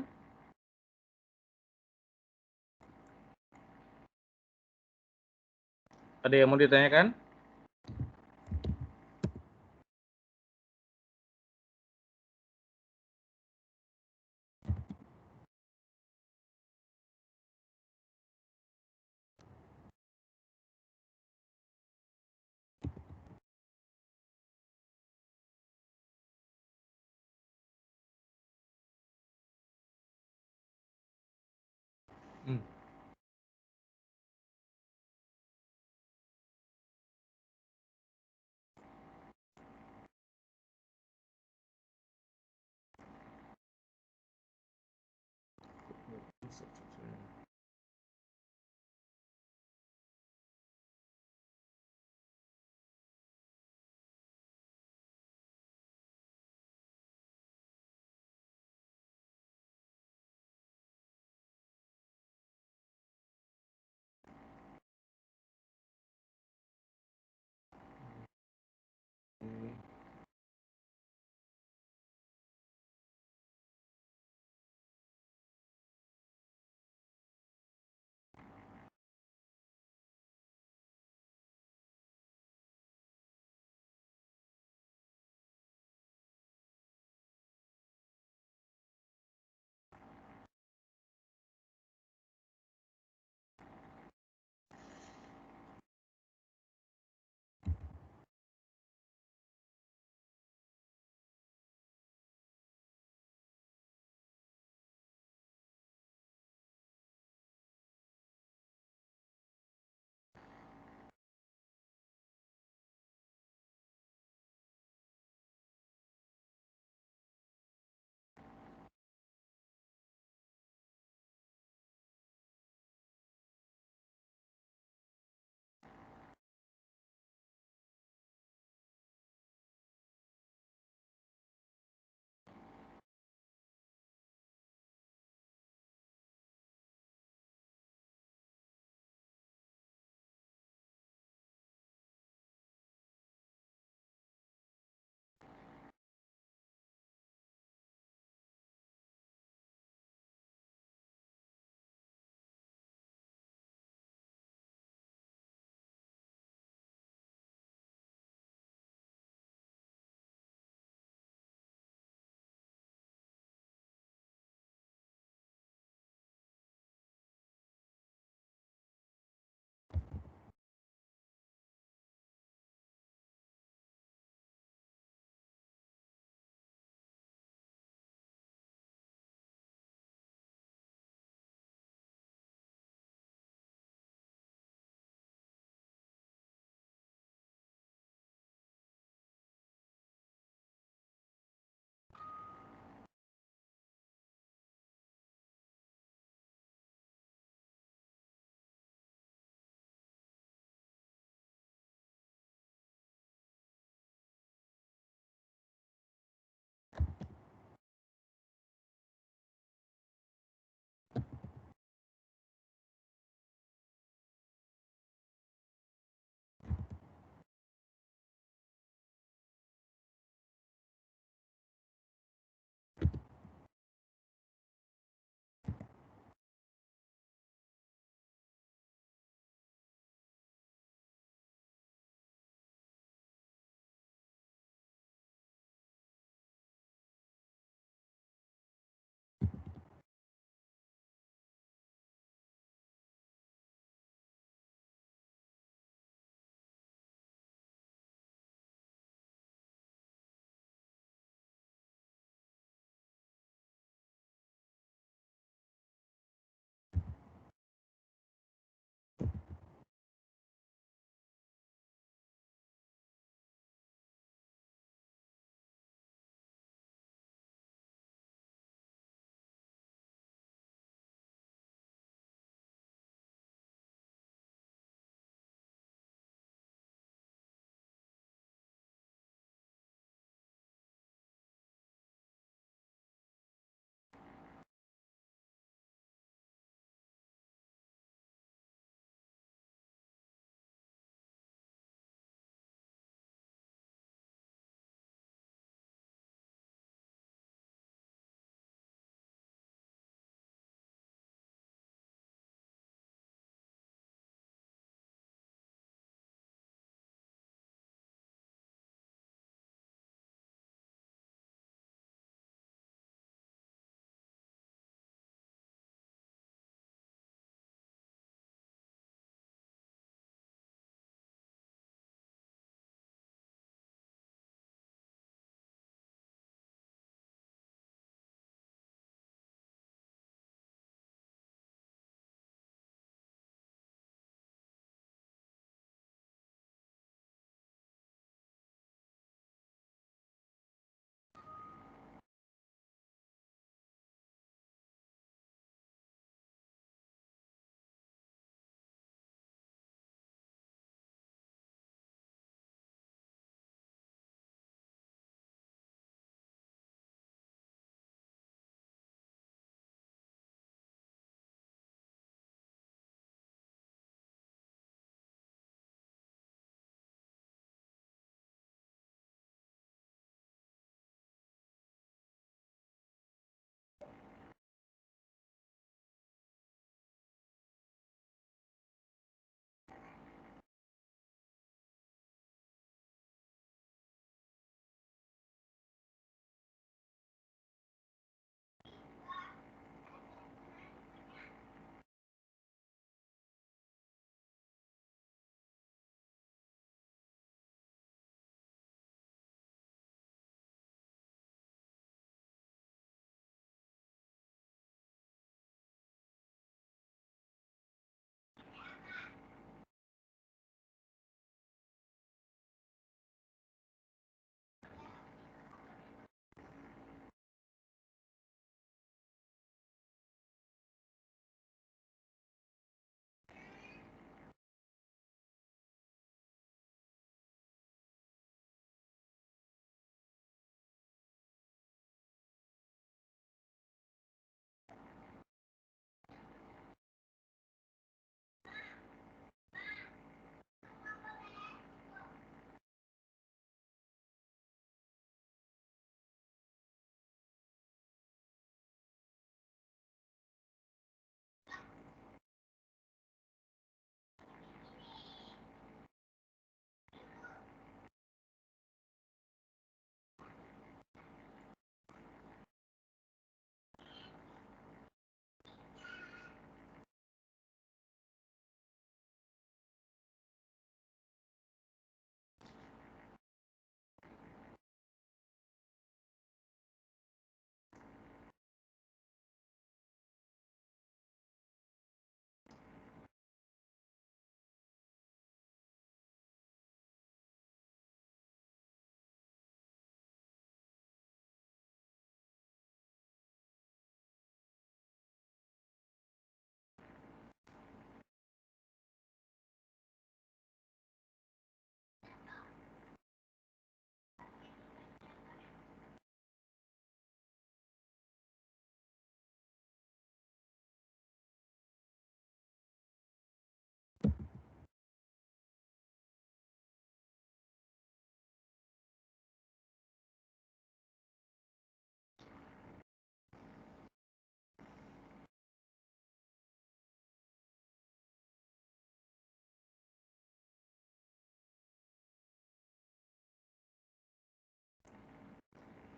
Ada yang mau ditanyakan? Hmm.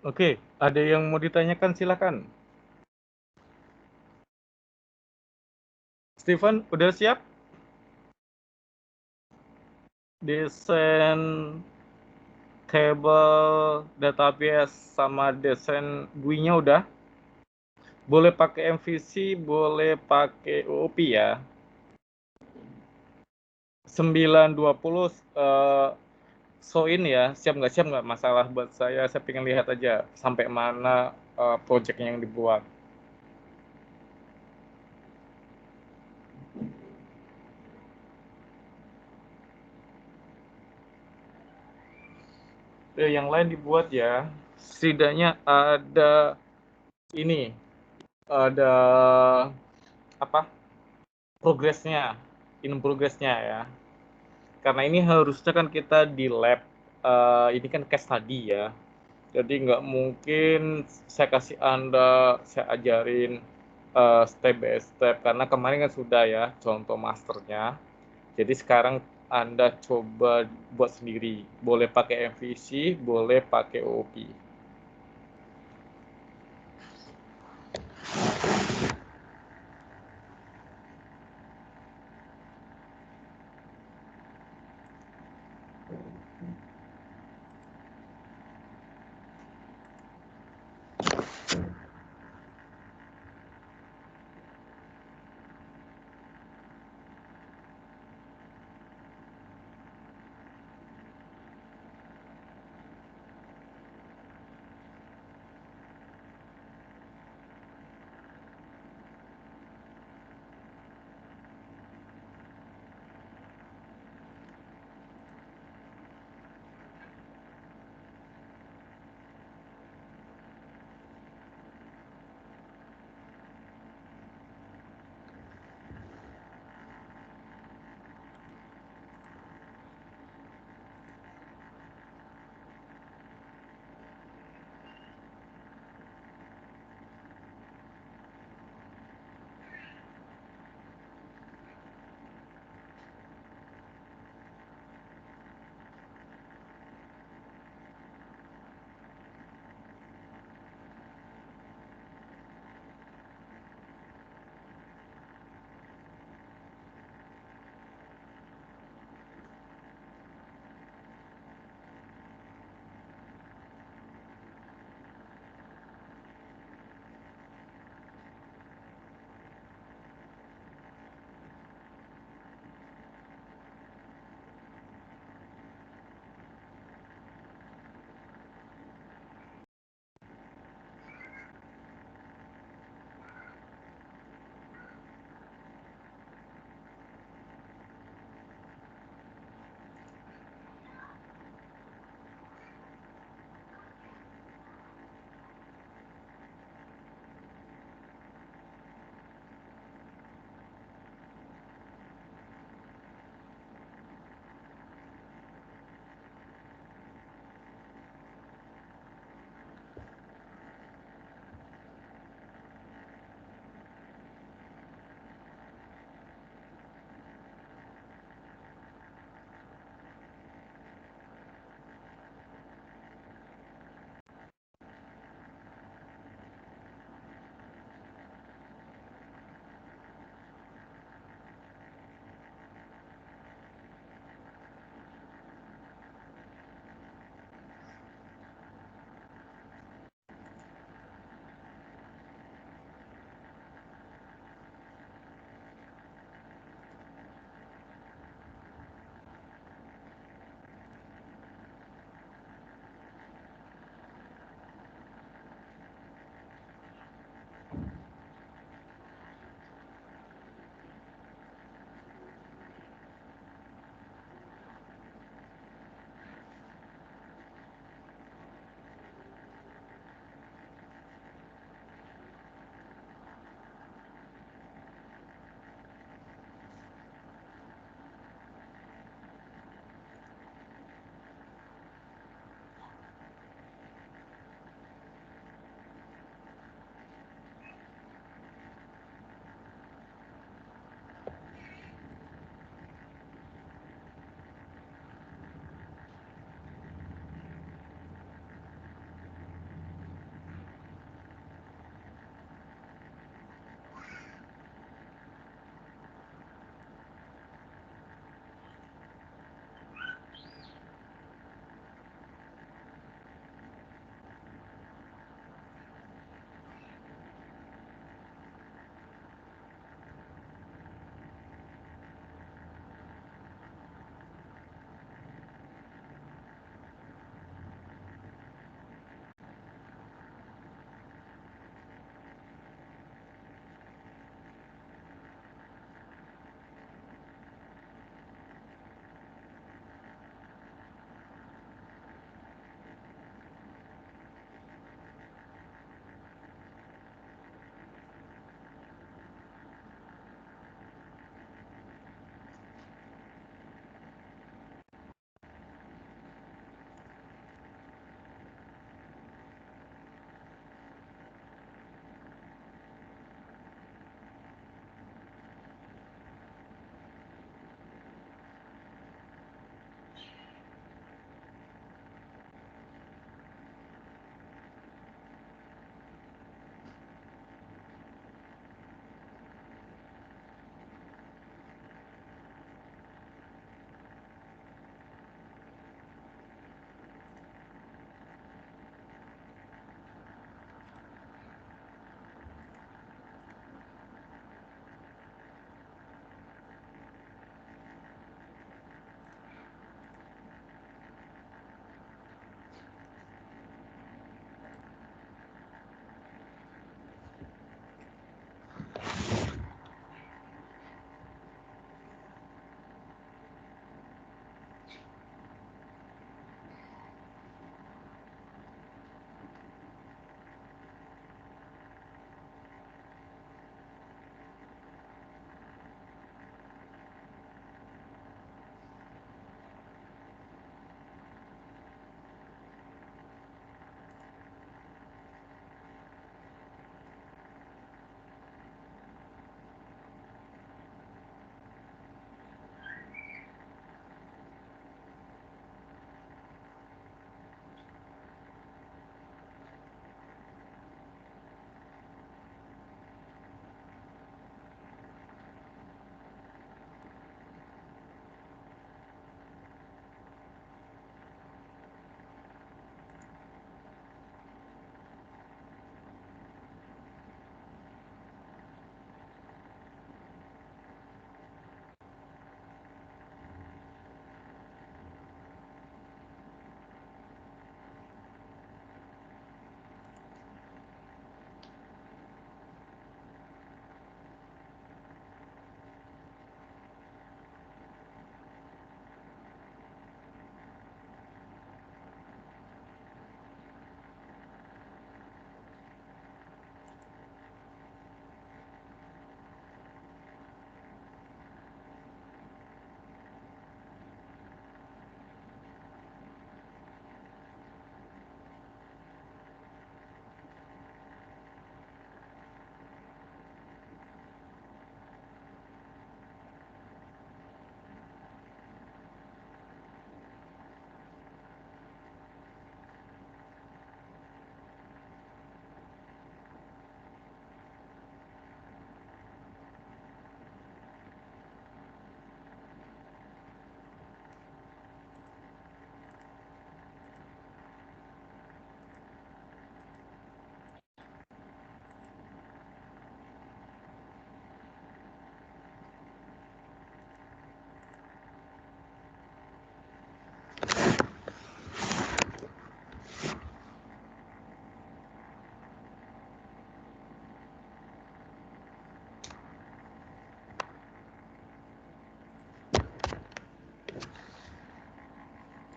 Oke, ada yang mau ditanyakan silakan. Steven, udah siap? Desain table, database, sama desain GUI-nya udah? Boleh pakai MVC, boleh pakai OOP ya. 9.20 show-in ya, siap nggak masalah buat saya pengen lihat aja sampai mana project yang dibuat. Yang lain dibuat ya, setidaknya ada ini, ada apa, progresnya, in progressnya ya. Karena ini harusnya kan kita di lab, ini kan case study ya. Jadi nggak mungkin saya kasih Anda, saya ajarin step by step, karena kemarin kan sudah ya contoh masternya. Jadi sekarang Anda coba buat sendiri. Boleh pakai MVC, boleh pakai OOP.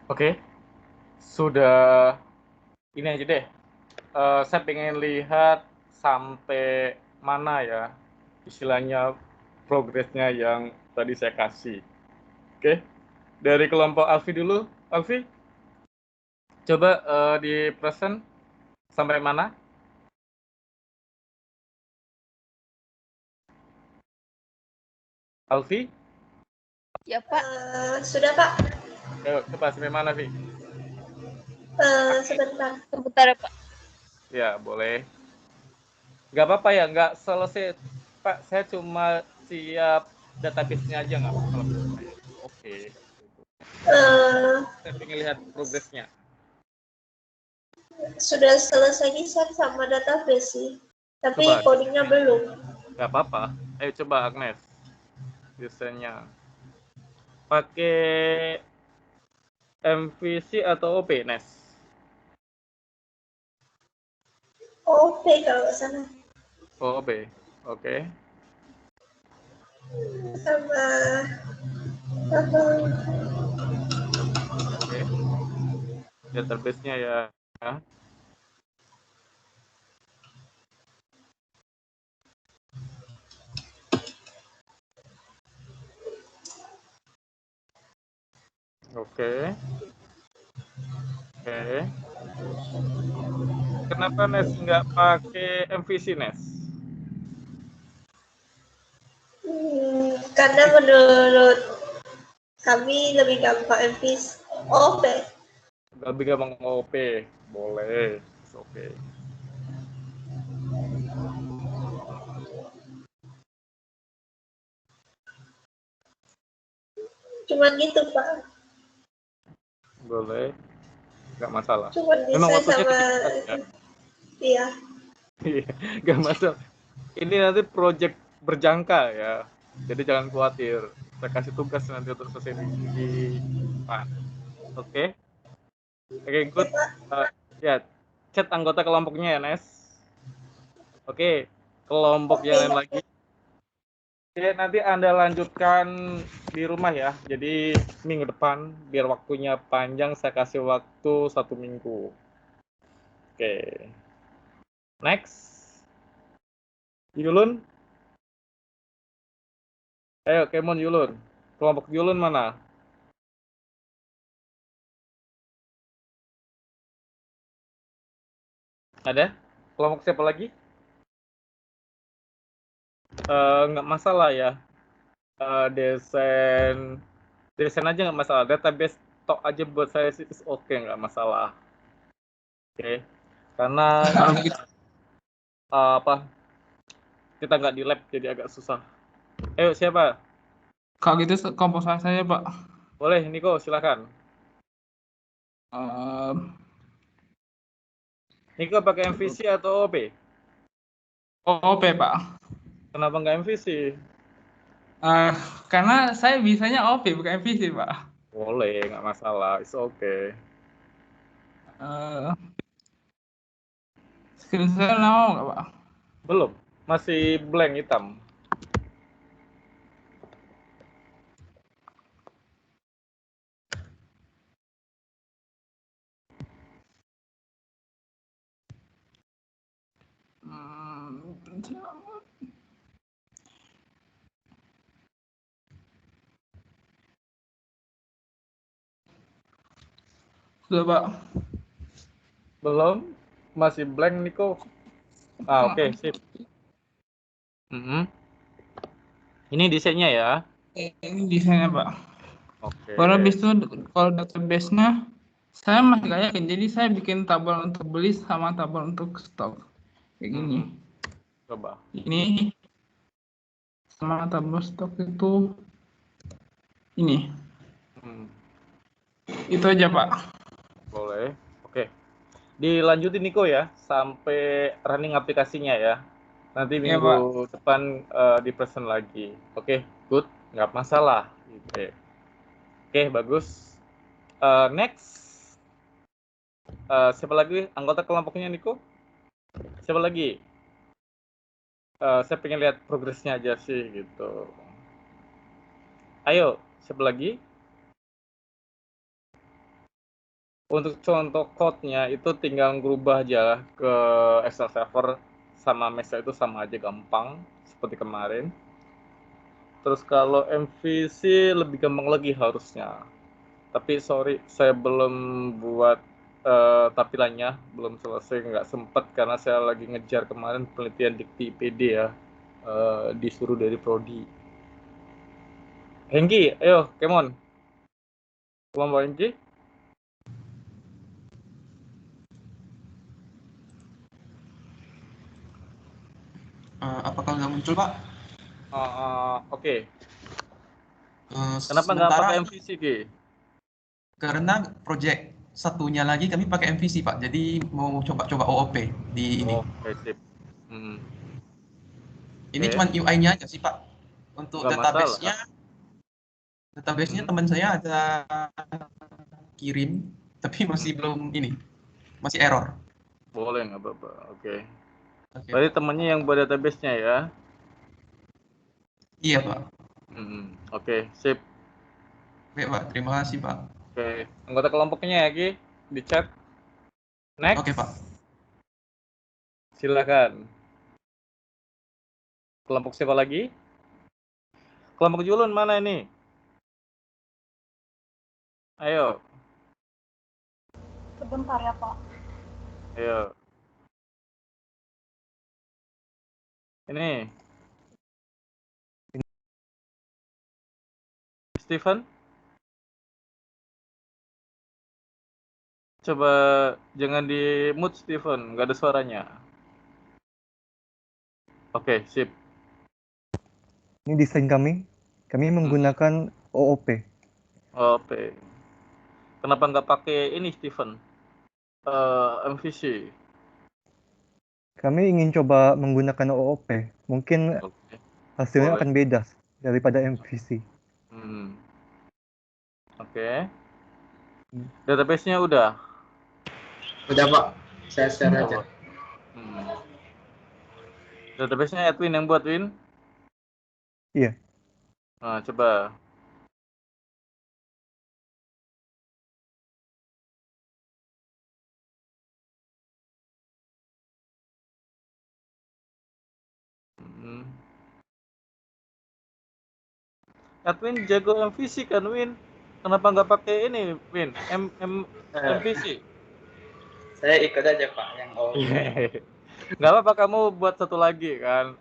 Oke, sudah ini aja deh. Saya pengen lihat sampai mana ya istilahnya progresnya yang tadi saya kasih. Oke, dari kelompok Alfi dulu. Alfi, coba di present sampai mana? Alfi, Ya, Pak. Sudah Pak. ayo coba sampai mana, Vi? Sebentar. Sebentar ya, Pak. Ya, boleh. Nggak apa-apa ya, nggak selesai. Pak, saya cuma siap database-nya aja nggak apa-apa. Oke. Saya pengen lihat progresnya. Sudah selesai desain sama database sih, tapi Coba. codingnya belum. Nggak apa-apa. Ayo coba Agnes. Desainnya. Pakai MVC atau OP, Nes? OP kalau nggak salah. Oh, OP. Oke. Sama apa? Oke. Database-nya ya. Oke. Oke. Kenapa Nes nggak pakai MVC, Nes? Karena menurut kami lebih gampang MVC. OP. Lebih gampang OP. Boleh. Oke. Cuman gitu Pak. Boleh. Nggak masalah. Cuman Memang desain waktunya sama dikit ya. iya. Iya, nggak masalah. Ini nanti project berjangka ya. Jadi jangan khawatir. Saya kasih tugas nanti untuk selesai di depan. Oke. Oke, good. Ya, chat anggota kelompoknya ya, Nes. Oke, kelompok yang lain lagi. Oke, nanti Anda lanjutkan di rumah ya. Jadi minggu depan, biar waktunya panjang, saya kasih waktu 1 minggu. Oke. Next. Yulun. Ayo, Kemon Yulun. Kelompok Yulun mana? Ada? Kelompok siapa lagi? Nggak masalah ya. Desain aja nggak masalah. Database tok aja buat saya sih oke, nggak masalah. Oke. Karena Kalau gitu, apa? Kita nggak di lab jadi agak susah. Ayo siapa? kalau gitu komposisi saya Pak. Boleh, Niko silakan. Niko pakai MVC atau OP? OP Pak. Kenapa nggak MVC? Karena saya bisanya OP bukan MVC Pak. Boleh, nggak masalah. It's okay. Screen saya mau nggak Pak? Belum, masih blank hitam. Sudah Pak. Belum, masih blank Niko. Oke, sip. Ini desainnya ya. Ini desainnya Pak. Oke. Baru habis itu kalau database-nya saya masih nggak yakin. Jadi saya bikin tabel untuk beli sama tabel untuk stok. Kayak gini. Coba. Ini sama tabel stok itu ini. Itu aja Pak. Boleh. Oke. Dilanjutin Niko ya sampai running aplikasinya ya. Nanti Ya, minggu depan di present lagi. Oke, good. Nggak masalah. Oke, bagus. Next. Siapa lagi anggota kelompoknya Niko? Siapa lagi? Saya pengen lihat progresnya aja sih gitu. Ayo, siapa lagi? Untuk contoh code-nya itu tinggal ngerubah aja ke Excel server sama Mesa itu sama aja gampang seperti kemarin. Terus kalau MVC lebih gampang lagi harusnya. Tapi sorry saya belum buat tampilannya, belum selesai, nggak sempat karena saya lagi ngejar kemarin penelitian dikti IPD ya, disuruh dari Prodi. Hengki, ayo, come on. Kelompok Hengki. Apakah nggak muncul, Pak? Oke. Kenapa nggak Sementara pakai MVC, Ki? karena project satunya lagi kami pakai MVC, Pak. Jadi mau coba-coba OOP di ini. Oke, sip. Ini Oke. cuma UI-nya aja sih, Pak. Untuk Nggak database-nya, masalah. teman saya ada kirim, tapi masih belum ini, masih error. Boleh, nggak apa-apa. Oke. Oke, Berarti Pak. temennya yang buat database-nya ya? Iya, Pak. Oke, sip. Oke, Pak. Terima kasih, Pak. Oke, anggota kelompoknya ya, Ki, di chat. Next. Oke, Pak. Silakan. Kelompok siapa lagi? Kelompok Julun mana ini? Ayo. Sebentar ya, Pak. Ayo. Ini. Steven? Coba jangan di mute, Steven. Nggak ada suaranya. Oke, sip. Ini desain kami. Kami menggunakan OOP. Oke. Kenapa nggak pakai ini, Steven? MVC. Kami ingin coba menggunakan OOP. Mungkin Oke. hasilnya Boleh. akan beda daripada MVC. Oke. Database-nya udah? Udah, Pak. Saya share aja. Database-nya Edwin yang buat, Win? Iya. Nah, coba. Edwin jago MVC kan, Win? Kenapa nggak pakai ini, Win? MVC? Saya ikut aja, Pak, yang Nggak apa-apa, kamu buat satu lagi kan,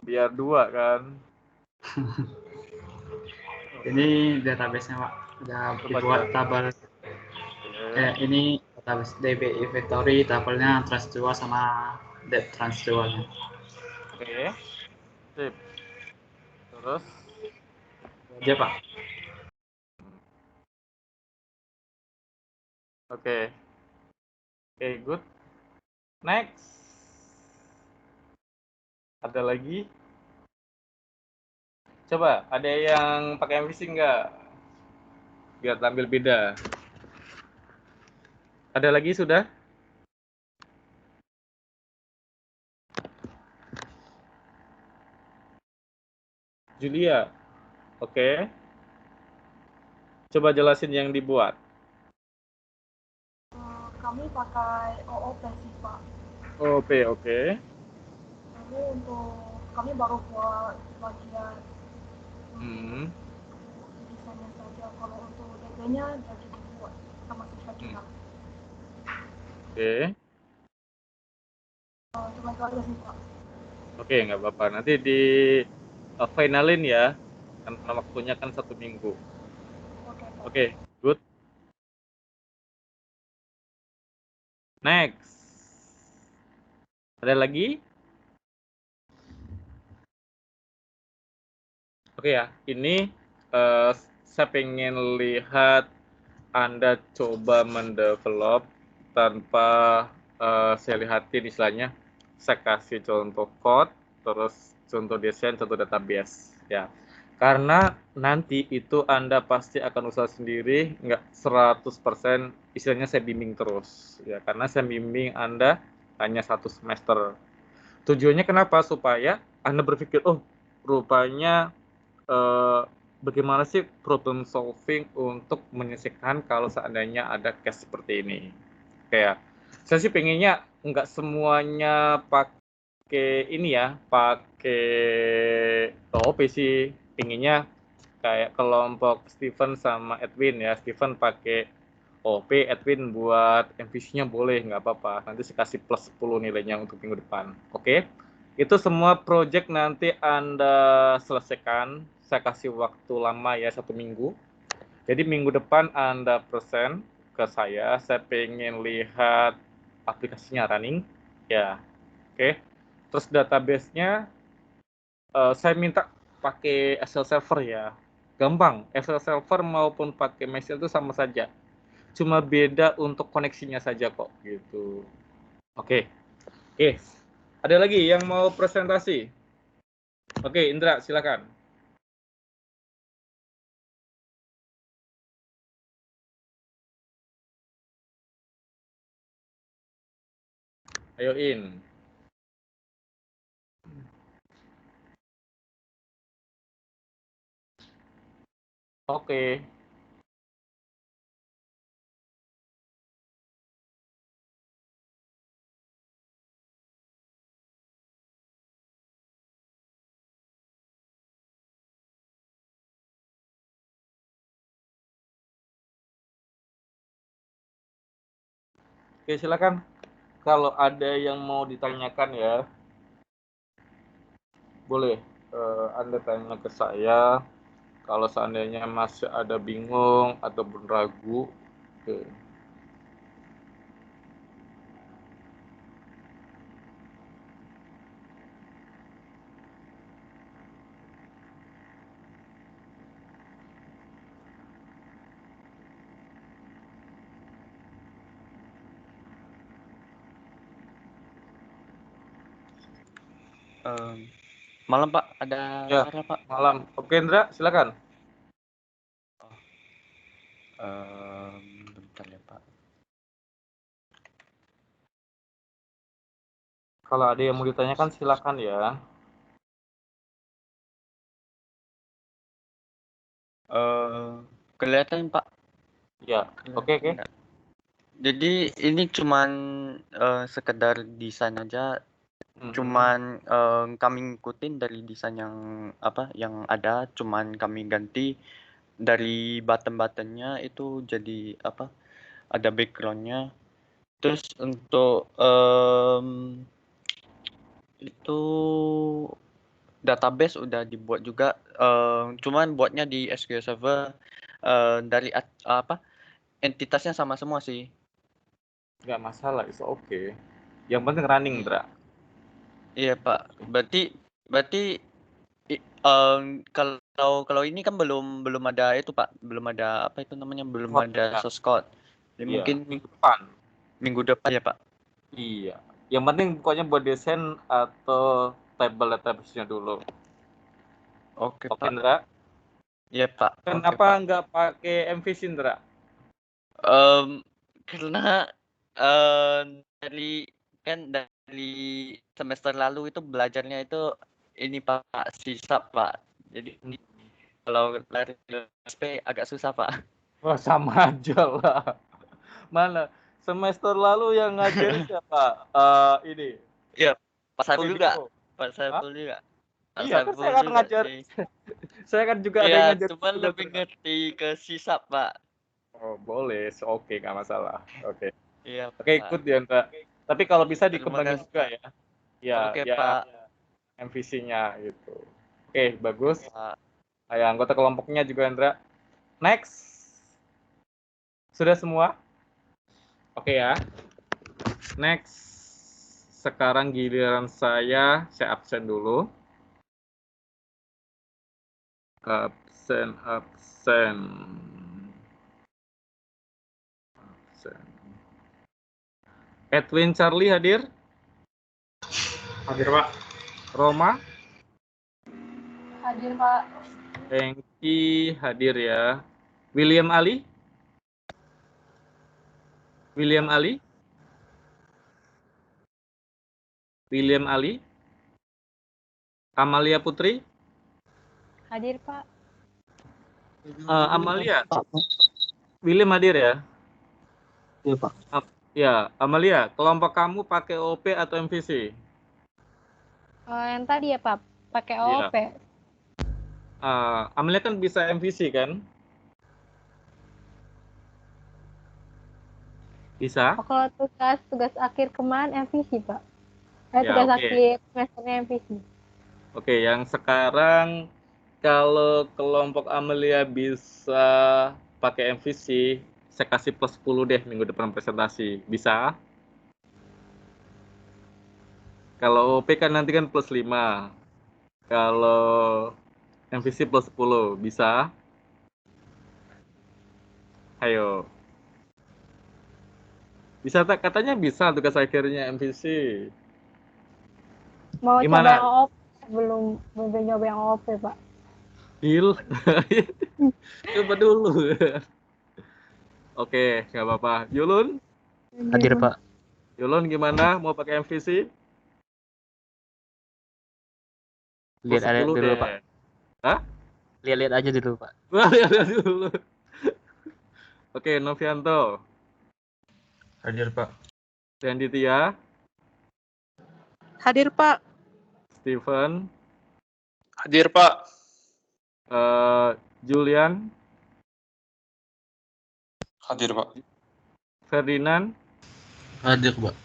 biar dua kan. Ini database-nya, Pak. Udah dibuat tabel. Ini database DB inventory, tabelnya trans2 sama date trans2-nya. Oke. Sip. Terus? Aja, Pak. Oke. Oke, good. Next. Ada lagi? Coba, ada yang pakai MVC nggak? Biar tampil beda. Ada lagi sudah? Julia. Oke. Coba jelasin yang dibuat. Kami pakai OOP sih, Pak. OOP, oke. Lalu untuk kami baru buat bagian desainnya saja. Kalau untuk DB-nya jadi dibuat sama siswa. Oke. Cuma itu aja sih, Pak. Oke, nggak apa-apa. Nanti di finalin ya. Karena waktunya kan 1 minggu. Oke, good. Next. Ada lagi? Oke ya, ini saya pengen lihat Anda coba mendevelop tanpa saya lihatin istilahnya. Saya kasih contoh code, terus contoh desain, contoh database. Ya, karena nanti itu Anda pasti akan usaha sendiri, nggak 100%, istilahnya saya bimbing terus. Ya, karena saya bimbing Anda hanya 1 semester. Tujuannya kenapa? Supaya Anda berpikir, oh rupanya bagaimana sih problem solving untuk menyelesaikan kalau seandainya ada case seperti ini. Kayak saya sih pengennya nggak semuanya pakai ini ya, pakai OOP sih. Pengennya kayak kelompok Steven sama Edwin ya. Steven pakai OOP, Edwin buat MVC-nya boleh, nggak apa-apa. Nanti saya kasih plus 10 nilainya untuk minggu depan. Oke? Itu semua project nanti Anda selesaikan. Saya kasih waktu lama ya, 1 minggu. Jadi minggu depan Anda present ke saya pengen lihat aplikasinya running. Ya, oke. Terus database-nya saya minta pakai Excel server ya. Gampang, Excel server maupun pakai Excel itu sama saja. Cuma beda untuk koneksinya saja kok gitu. Oke. Ada lagi yang mau presentasi? Oke, Indra silakan. Ayo In. Oke. Oke, silakan. Kalau ada yang mau ditanyakan ya, boleh Anda tanya ke saya. Kalau seandainya masih ada bingung atau ragu, oke. Malam Pak, ada Ya, suara Pak. malam. Oke Indra, silakan. Bentar ya Pak. Kalau ada yang mau ditanyakan silakan ya. Kelihatan Pak. Ya, oke. Kelihatan. Jadi ini cuman sekedar desain aja. Cuman kami ngikutin dari desain yang ada, cuman kami ganti dari button-buttonnya itu jadi ada backgroundnya. Terus untuk itu database udah dibuat juga, cuman buatnya di SQL Server, dari entitasnya sama semua sih. Nggak masalah, itu oke. Yang penting running, Indra. Iya Pak, berarti kalau ini kan belum ada itu Pak, belum ada belum ada source code. Jadi Iya, mungkin minggu depan ya Pak. Iya. Yang penting pokoknya buat desain atau table database-nya dulu. Oke Oke, Pak. Indra. Iya Pak. Kenapa nggak pakai MVC, Indra? Karena dari semester lalu itu belajarnya itu ini Pak, sisap Pak. Jadi kalau lari SP agak susah Pak. Wah, sama aja lah. Mana semester lalu yang ngajarin siapa? Ini. Iya, Pak Saiful juga. Pak Saiful juga. Iya, kan saya kan ngajar. Saya kan juga ada yang ngajar. Cuma lebih ngerti ke sisap Pak. Oh, boleh. Oke, nggak masalah. Oke. Iya. Oke, ikut ya, Mbak. Tapi kalau bisa dikembangin juga ya. Ya, Oke, ya, Pak. MVC-nya gitu. Oke, bagus. Ya, anggota kelompoknya juga, Indra. Next. Sudah semua? Oke ya. Next. Sekarang giliran saya absen dulu. Absen. Edwin Charlie hadir? Hadir, Pak. Roma? Hadir, Pak. Hengki hadir ya. William Ali? William Ali? Amalia Putri? Hadir, Pak. Amalia, William hadir ya? Iya, Pak. Ya, Amalia, kelompok kamu pakai OOP atau MVC? Yang tadi ya Pak, pakai Iya. OOP. Amalia kan bisa MVC kan? Bisa? Kalau tugas akhir kemarin MVC Pak. Ya, Tugas oke. akhir semesternya MVC. Oke, yang sekarang kalau kelompok Amelia bisa pakai MVC, saya kasih plus 10 deh minggu depan presentasi. Bisa? Kalau OP kan nanti kan plus 5. Kalau MVC plus 10. Bisa? Ayo. Bisa tak? Katanya bisa tugas akhirnya MVC. Mau Gimana? coba yang OOP, belum nyoba yang OOP Pak. Deal. Coba dulu. Oke, nggak apa-apa. Yulun? Hadir, Pak. Yulun gimana? Mau pakai MVC? Lihat Plus aja 10 dulu, deh. Pak. Hah? Lihat-lihat aja dulu, Pak. Lihat dulu. Oke, Novianto. Hadir, Pak. Dan Ditya. Hadir, Pak. Steven. Hadir, Pak. Julian. Hadir, Pak. Ferdinand. Hadir, Pak.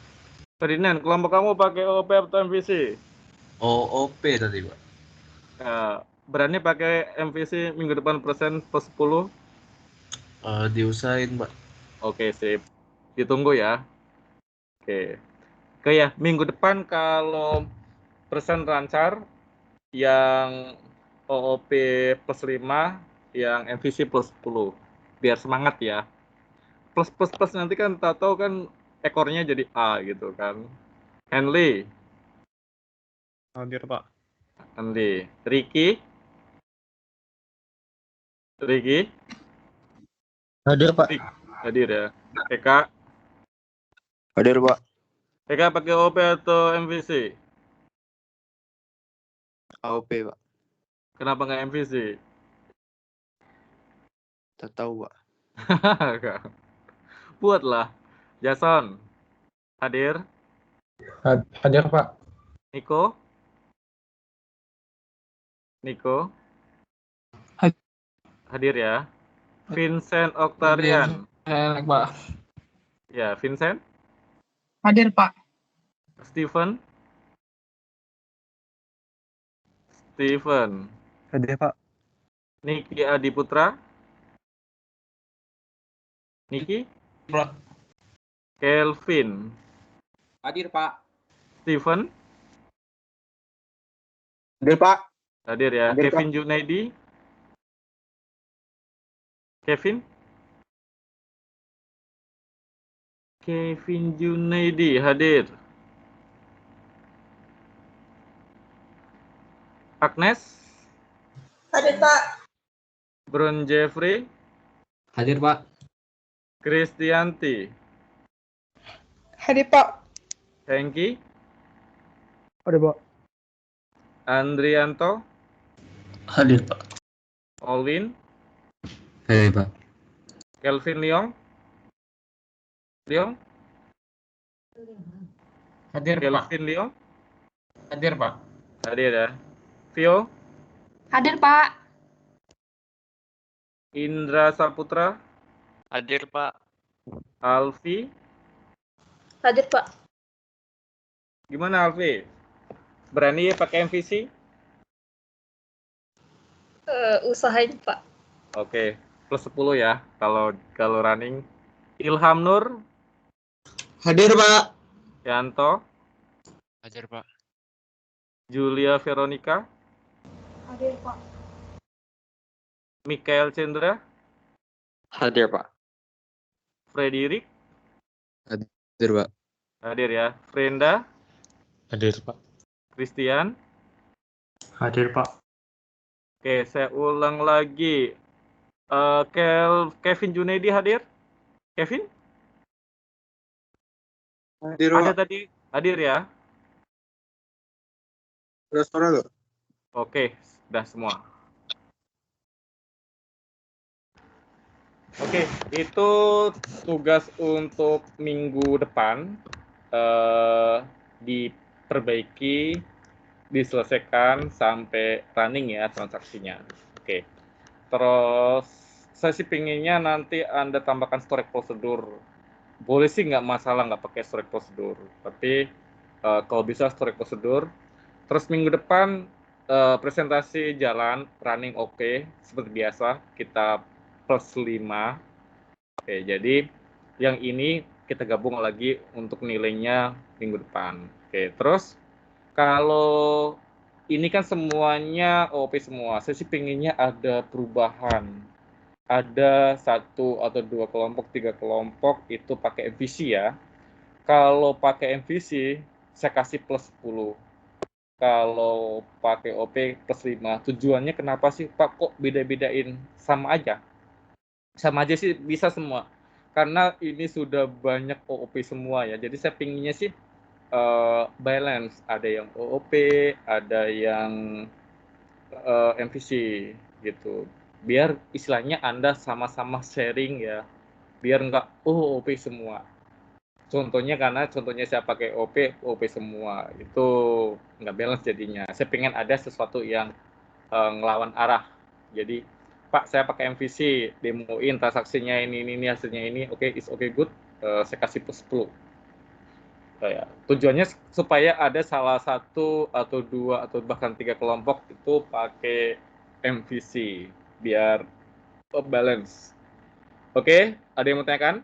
Ferdinand, kelompok kamu pakai OOP atau MVC? OOP tadi, Pak. Berani pakai MVC minggu depan persen plus 10? Diusahain, Pak. Oke, sip. Ditunggu ya. Oke. Oke ya, minggu depan kalau persen lancar, yang OOP plus 5, yang MVC plus 10. Biar semangat ya. Plus nanti kan tahu kan ekornya jadi A gitu kan. Henley. Hadir, Pak. Henley. Ricky. Hadir, Pak. Hadir ya. Eka. Hadir, Pak. Eka pakai OOP atau MVC? AOP, Pak. Kenapa nggak MVC? Tak tahu, Pak. Buatlah. Jason. Hadir. Hadir, Pak. Niko. Hadir ya. Vincent Octarian. Enak Pak. Ya, Vincent. Hadir, Pak. Steven. Hadir, Pak. Niki Adiputra. Niki. Pak. Kelvin. Hadir, Pak. Steven. Hadir, Pak. Hadir ya. Hadir, Kevin Junaidi. Kevin Junaidi hadir. Agnes. Hadir, Pak. Bron Jeffrey. Hadir, Pak. Kristianti. Hadir, Pak. Hengki. Hadir, Pak. Andrianto. Hadir, Pak. Olin. Hadir, Pak. Kelvin Leong. Hadir Pak. Kelvin Leong. Hadir Pak. Hadir ya. Vio. Hadir, Pak. Indra Saputra. Hadir, Pak. Alfi. Hadir, Pak. Gimana Alfi? Berani pakai MVC? Usahain, Pak. Oke, plus 10 ya kalau running. Ilham Nur. Hadir, Pak. Yanto. Hadir, Pak. Julia Veronica. Hadir, Pak. Mikael Chandra. Hadir, Pak. Frederick. Hadir, Pak. Hadir ya. Frenda. Hadir, Pak. Christian. Hadir, Pak. Oke, saya ulang lagi. Kevin Junaidi hadir? Kevin? Hadir, Ada Pak. tadi hadir ya? Udah suara, loh. Oke, sudah semua. Oke, itu tugas untuk minggu depan. Diperbaiki, diselesaikan sampai running ya transaksinya. Oke. Terus saya sih pinginnya nanti Anda tambahkan storage prosedur. Boleh sih nggak masalah nggak pakai storage prosedur, tapi kalau bisa storage prosedur. Terus minggu depan presentasi jalan running oke, seperti biasa kita +5. Oke, jadi yang ini kita gabung lagi untuk nilainya minggu depan. Oke, terus kalau ini kan semuanya OP semua, saya sih pengennya ada perubahan. Ada 1 atau 2 kelompok, 3 kelompok itu pakai MVC ya. Kalau pakai MVC, saya kasih +10. Kalau pakai OP +5. Tujuannya kenapa sih Pak kok beda-bedain? Sama aja. Sama aja sih bisa semua. Karena ini sudah banyak OOP semua ya. Jadi saya pinginnya sih balance. Ada yang OOP, ada yang MVC gitu. Biar istilahnya Anda sama-sama sharing ya. Biar nggak OOP semua. Contohnya saya pakai OP semua. Itu nggak balance jadinya. Saya pengen ada sesuatu yang ngelawan arah. Jadi Pak, saya pakai MVC, demoin transaksinya ini hasilnya ini, oke, is okay good, saya kasih +10. Tujuannya supaya ada salah 1 atau 2 atau bahkan 3 kelompok itu pakai MVC, biar balance. Oke, ada yang mau tanyakan?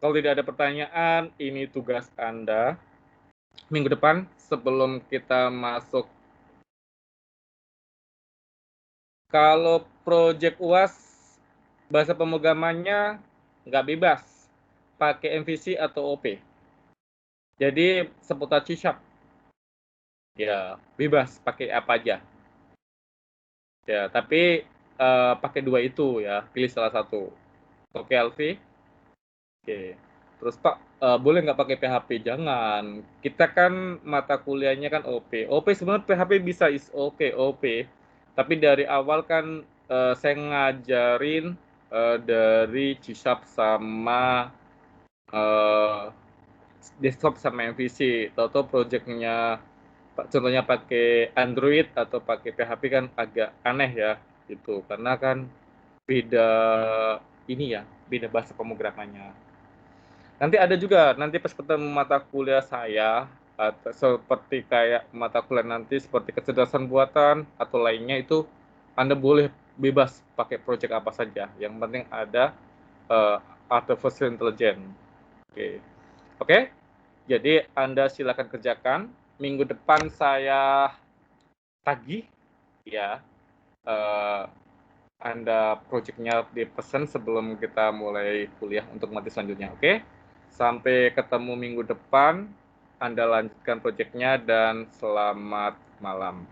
Kalau tidak ada pertanyaan, ini tugas Anda. Minggu depan, sebelum kita masuk. Kalau project UAS, bahasa pemrogramannya nggak bebas, pakai MVC atau OP. Jadi seputar C#. Ya, bebas pakai apa aja. Ya, tapi pakai 2 itu ya, pilih salah satu. Oke, Alfi? Oke. Terus Pak, boleh nggak pakai PHP? Jangan. Kita kan mata kuliahnya kan OP. OP sebenarnya PHP bisa is oke, OP. Tapi dari awal kan saya ngajarin dari C# sama desktop sama MVC. Tahu-tahu projectnya contohnya pakai Android atau pakai PHP kan agak aneh ya gitu. Karena kan beda ini ya, beda bahasa pemrogramannya. Nanti ada juga, nanti pas ketemu mata kuliah saya, seperti kayak mata kuliah nanti seperti kecerdasan buatan atau lainnya itu, Anda boleh bebas pakai project apa saja. Yang penting ada artificial intelligence. Oke. Oke? Jadi Anda silakan kerjakan. Minggu depan saya tagih, ya. Anda project-nya dipesan sebelum kita mulai kuliah untuk materi selanjutnya. Oke? Sampai ketemu minggu depan. Anda lanjutkan project-nya dan selamat malam.